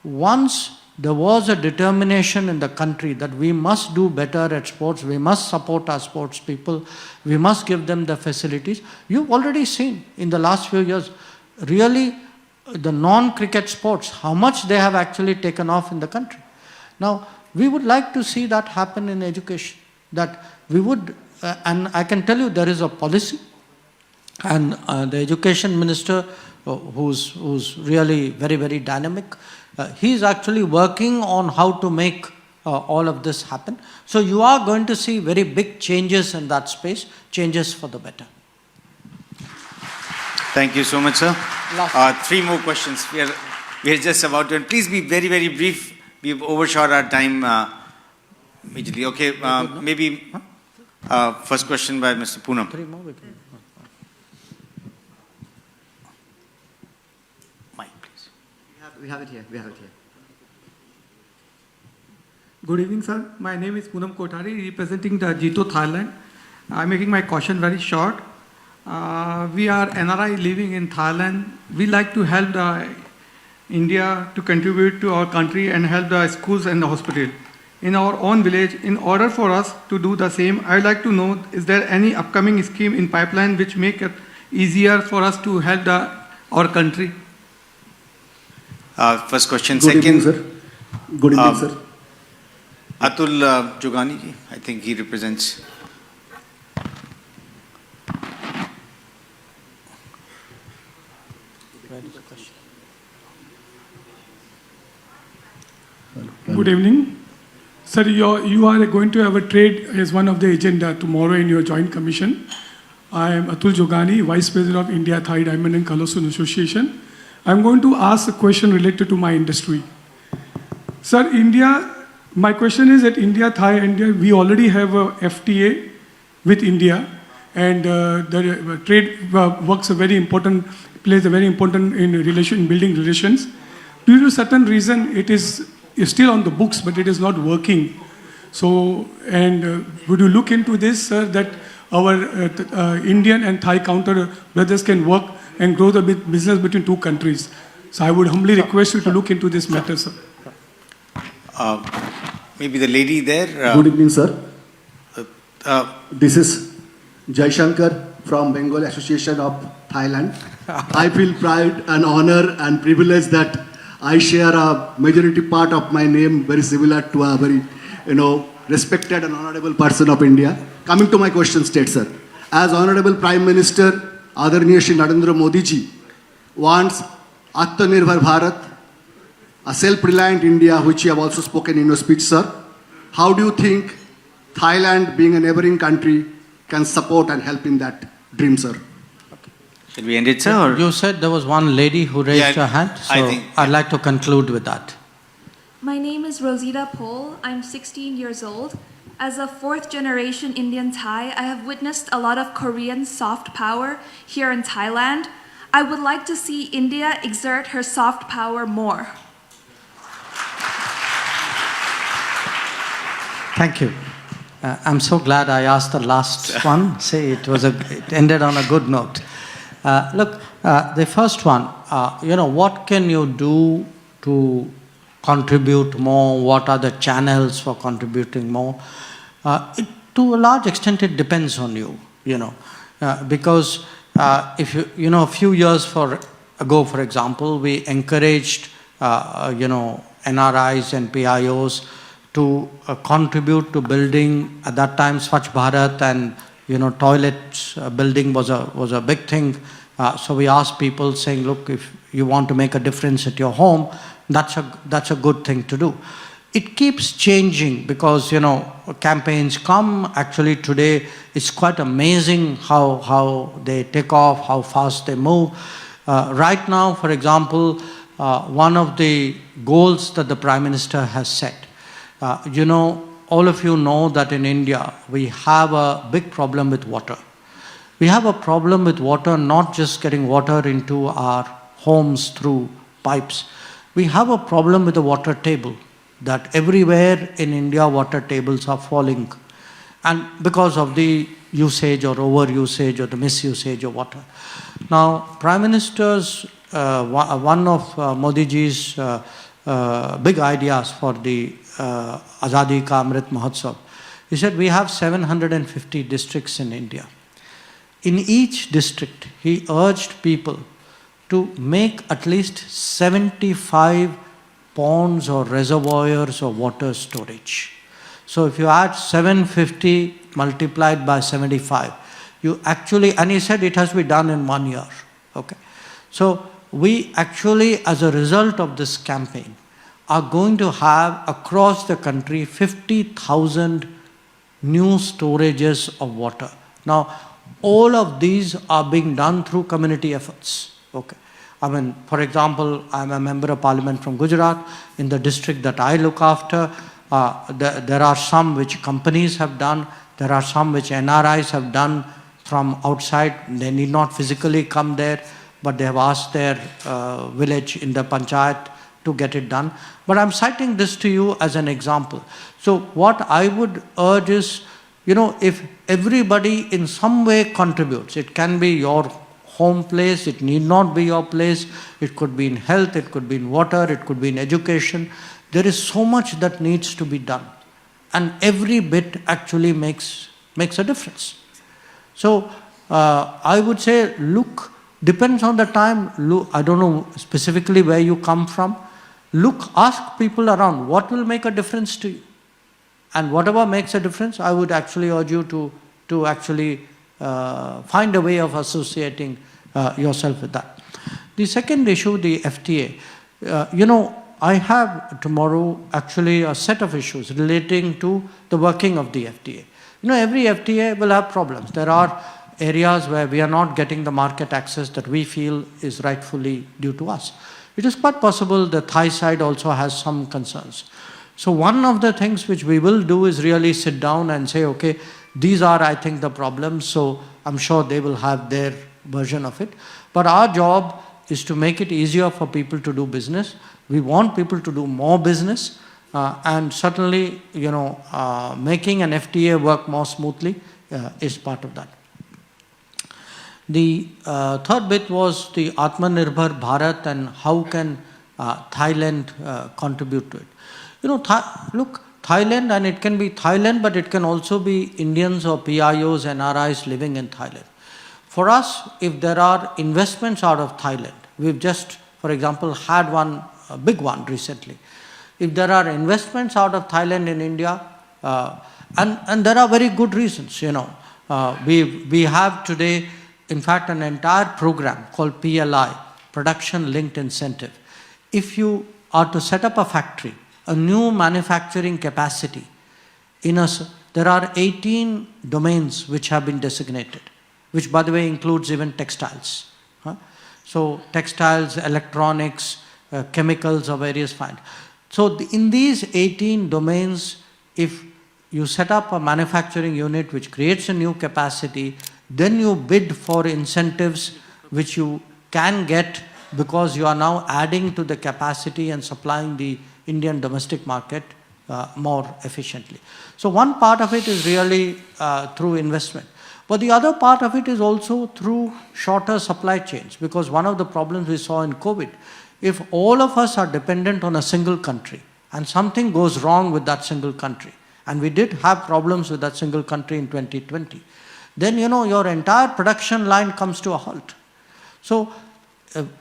[SPEAKER 1] once there was a determination in the country that we must do better at sports, we must support our sports people, we must give them the facilities. You've already seen in the last few years, really, the non-cricket sports, how much they have actually taken off in the country. Now, we would like to see that happen in education, that we would, and I can tell you there is a policy, and the education minister, who's really very, very dynamic, he's actually working on how to make all of this happen. So you are going to see very big changes in that space, changes for the better.
[SPEAKER 3] Thank you so much, sir. 3 more questions. We are just about to, and please be very, very brief. We've overshot our time immediately. Okay, maybe first question by Mr. Poonam.
[SPEAKER 1] 3 more we can.
[SPEAKER 11] We have it here.
[SPEAKER 12] Good evening, sir. My name is Poonam Kothari, representing the Jito, Thailand. I'm making my question very short. We are NRI living in Thailand. We like to help India to contribute to our country and help the schools and the hospital. In our own village, in order for us to do the same, I would like to know, is there any upcoming scheme in pipeline which make it easier for us to help our country?
[SPEAKER 3] First question.
[SPEAKER 11] Good
[SPEAKER 3] Second,
[SPEAKER 11] evening, sir. Good evening, sir.
[SPEAKER 3] Atul Jogani, I think he represents.
[SPEAKER 13] Good evening. Sir, you are going to have a trade as one of the agenda tomorrow in your joint commission. I am Atul Jogani, Vice President of India-Thailand Diamond and Colorstone Association. I'm going to ask a question related to my industry. Sir, my question is that India, we already have a FTA with India, and the trade plays a very important in building relations. Due to certain reason, it is still on the books, but it is not working. So, would you look into this, sir, that our Indian and Thai counter brothers can work and grow the business between 2 countries? So I would humbly request you to look into this matter, sir.
[SPEAKER 3] Maybe the lady there.
[SPEAKER 11] Good evening, sir. This is Jaishankar from Bengal Association of Thailand. I feel pride and honor and privilege that I share a majority part of my name very similar to a very, respected and honorable person of India. Coming to my question state, sir. As Honorable Prime Minister Adarniya Shri Narendra Modi ji wants Atmanirbhar Bharat, a self-reliant India, which you have also spoken in your speech, sir. How do you think Thailand, being a neighboring country, can support and help in that dream, sir?
[SPEAKER 3] Should we end it, sir?
[SPEAKER 1] You said there was one lady who raised her hand, so I'd like to conclude with that.
[SPEAKER 14] My name is Rosita Pol. I'm 16 years old. As a 4th generation Indian Thai, I have witnessed a lot of Korean soft power here in Thailand. I would like to see India exert her soft power more.
[SPEAKER 1] Thank you. I'm so glad I asked the last one. Say it ended on a good note. Look, the first one, what can you do to contribute more? What are the channels for contributing more? To a large extent, it depends on you, because if a few years ago, for example, we encouraged, NRIs and PIOs to contribute to building, at that time, Swachh Bharat, and toilets building was a big thing. So we asked people saying, look, if you want to make a difference at your home, that's a good thing to do. It keeps changing because, campaigns come. Actually, today, it's quite amazing how they take off, how fast they move. Right now, for example, one of the goals that the Prime Minister has set, all of you know that in India, we have a big problem with water. We have a problem with water, not just getting water into our homes through pipes. We have a problem with the water table, that everywhere in India, water tables are falling. And because of the usage or over-usage or the misusage of water. Now, Prime Minister's, one of Modi ji's big ideas for the Azadi Ka Amrit Mahotsav, he said we have 750 districts in India. In each district, he urged people to make at least 75 ponds or reservoirs of water storage. So if you add 750 multiplied by 75, you actually, and he said it has to be done in 1 year. Okay. So we actually, as a result of this campaign, are going to have across the country 50,000 new storages of water. Now, all of these are being done through community efforts. Okay. I mean, for example, I'm a member of parliament from Gujarat. In the district that I look after, there are some which companies have done. There are some which NRIs have done from outside. They need not physically come there, but they have asked their village in the panchayat to get it done. But I'm citing this to you as an example. So what I would urge is, if everybody in some way contributes, it can be your home place, it need not be your place, it could be in health, it could be in water, it could be in education. There is so much that needs to be done. And every bit actually makes a difference. So I would say, look, depends on the time, look, I don't know specifically where you come from, look, ask people around, what will make a difference to you? And whatever makes a difference, I would actually urge you to actually find a way of associating yourself with that. The second issue, the FTA, I have tomorrow actually a set of issues relating to the working of the FTA. Every FTA will have problems. There are areas where we are not getting the market access that we feel is rightfully due to us. It is quite possible the Thai side also has some concerns. So one of the things which we will do is really sit down and say, okay, these are, I think, the problems, so I'm sure they will have their version of it. But our job is to make it easier for people to do business. We want people to do more business, and certainly, making an FTA work more smoothly is part of that. The third bit was the Atmanirbhar Bharat and how can Thailand contribute to it. Look, Thailand, and it can be Thailand, but it can also be Indians or PIOs, NRIs living in Thailand. For us, if there are investments out of Thailand, we've just, for example, had a big one recently. If there are investments out of Thailand in India, and there are very good reasons, we have today, in fact, an entire program called PLI, Production Linked Incentive. If you are to set up a factory, a new manufacturing capacity, there are 18 domains which have been designated, which by the way includes even textiles. So textiles, electronics, chemicals of various kinds. So in these 18 domains, if you set up a manufacturing unit which creates a new capacity, then you bid for incentives which you can get because you are now adding to the capacity and supplying the Indian domestic market more efficiently. So one part of it is really through investment. But the other part of it is also through shorter supply chains, because one of the problems we saw in COVID, if all of us are dependent on a single country and something goes wrong with that single country, and we did have problems with that single country in 2020, then your entire production line comes to a halt. So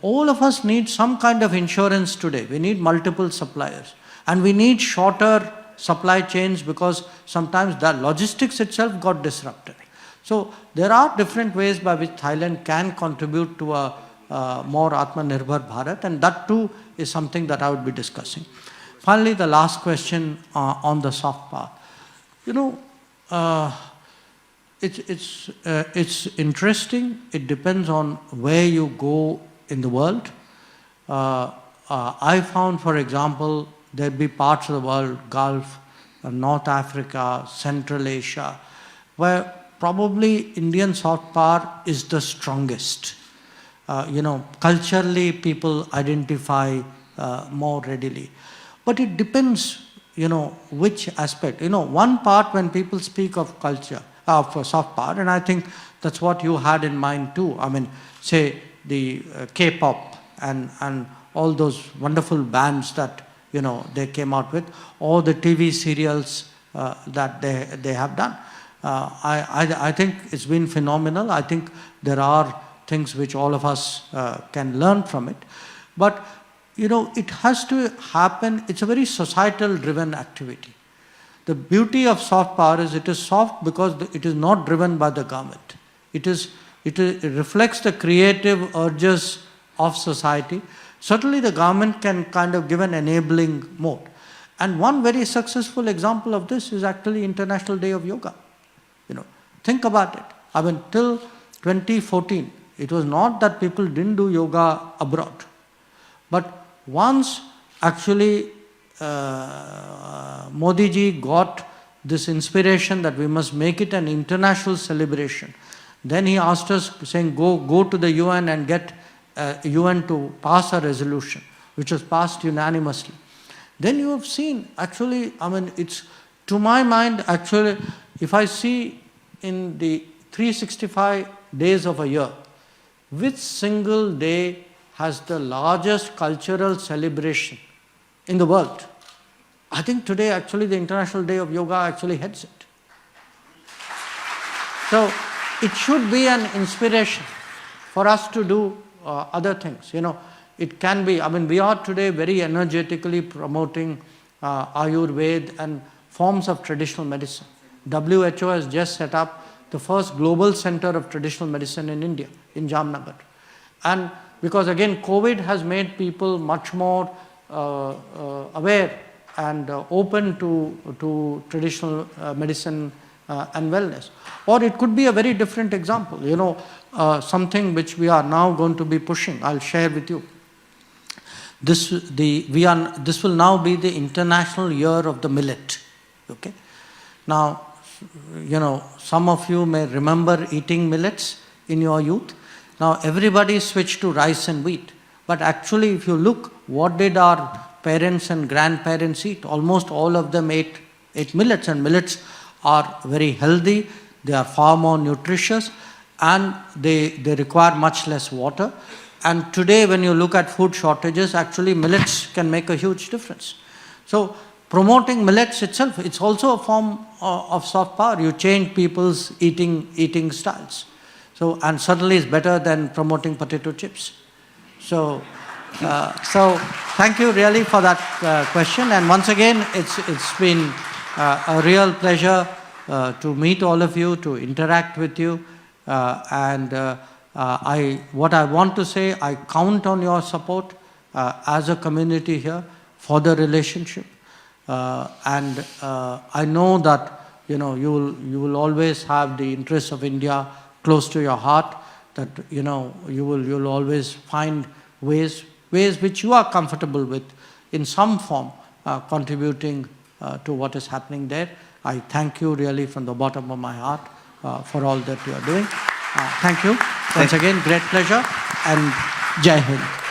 [SPEAKER 1] all of us need some kind of insurance today. We need multiple suppliers, and we need shorter supply chains because sometimes the logistics itself got disrupted. So there are different ways by which Thailand can contribute to a more Atmanirbhar Bharat, and that too is something that I would be discussing. Finally, the last question on the soft power. You know, it's interesting. It depends on where you go in the world. I found, for example, there'd be parts of the world, Gulf, North Africa, Central Asia, where probably Indian soft power is the strongest. You know, culturally people identify more readily. But it depends, you know, which aspect. You know, one part when people speak of culture, of soft power, and I think that's what you had in mind too. I mean, say the K-pop and all those wonderful bands that, you know, they came out with, or the TV serials that they have done. I think it's been phenomenal. I think there are things which all of us can learn from it. But, you know, it has to happen. It's a very societal driven activity. The beauty of soft power is it is soft because it is not driven by the government. It reflects the creative urges of society. Certainly the government can kind of give an enabling mode. And one very successful example of this is actually International Day of Yoga. You know, think about it. I mean, till 2014, it was not that people didn't do yoga abroad. But once actually Modi ji got this inspiration that we must make it an international celebration, then he asked us, saying, go to the UN and get UN to pass a resolution, which was passed unanimously. Then you have seen, actually, I mean, it's, to my mind, actually, if I see in the 365 days of a year, which single day has the largest cultural celebration in the world, I think today actually the International Day of Yoga actually heads it. So it should be an inspiration for us to do other things. You know, it can be, I mean, we are today very energetically promoting Ayurveda and forms of traditional medicine. WHO has just set up the first global center of traditional medicine in India, in Jamnagar. And because again, COVID has made people much more aware and open to traditional medicine and wellness. Or it could be a very different example, you know, something which we are now going to be pushing. I'll share with you. This will now be the International Year of the Millet. Okay. Now, you know, some of you may remember eating millets in your youth. Now everybody switched to rice and wheat. But actually, if you look, what did our parents and grandparents eat? Almost all of them ate millets, and millets are very healthy. They are far more nutritious, and they require much less water. And today, when you look at food shortages, actually millets can make a huge difference. So promoting millets itself, it's also a form of soft power. You change people's eating styles. So, and certainly it's better than promoting potato chips. So thank you really for that question. And once again, it's been a real pleasure to meet all of you, to interact with you. What I want to say, I count on your support as a community here for the relationship. I know that, you know, you will always have the interests of India close to your heart, that, you know, you'll always find ways which you are comfortable with in some form contributing to what is happening there. I thank you really from the bottom of my heart for all that you are doing. Thank you. Once again, great pleasure, and Jai Hind.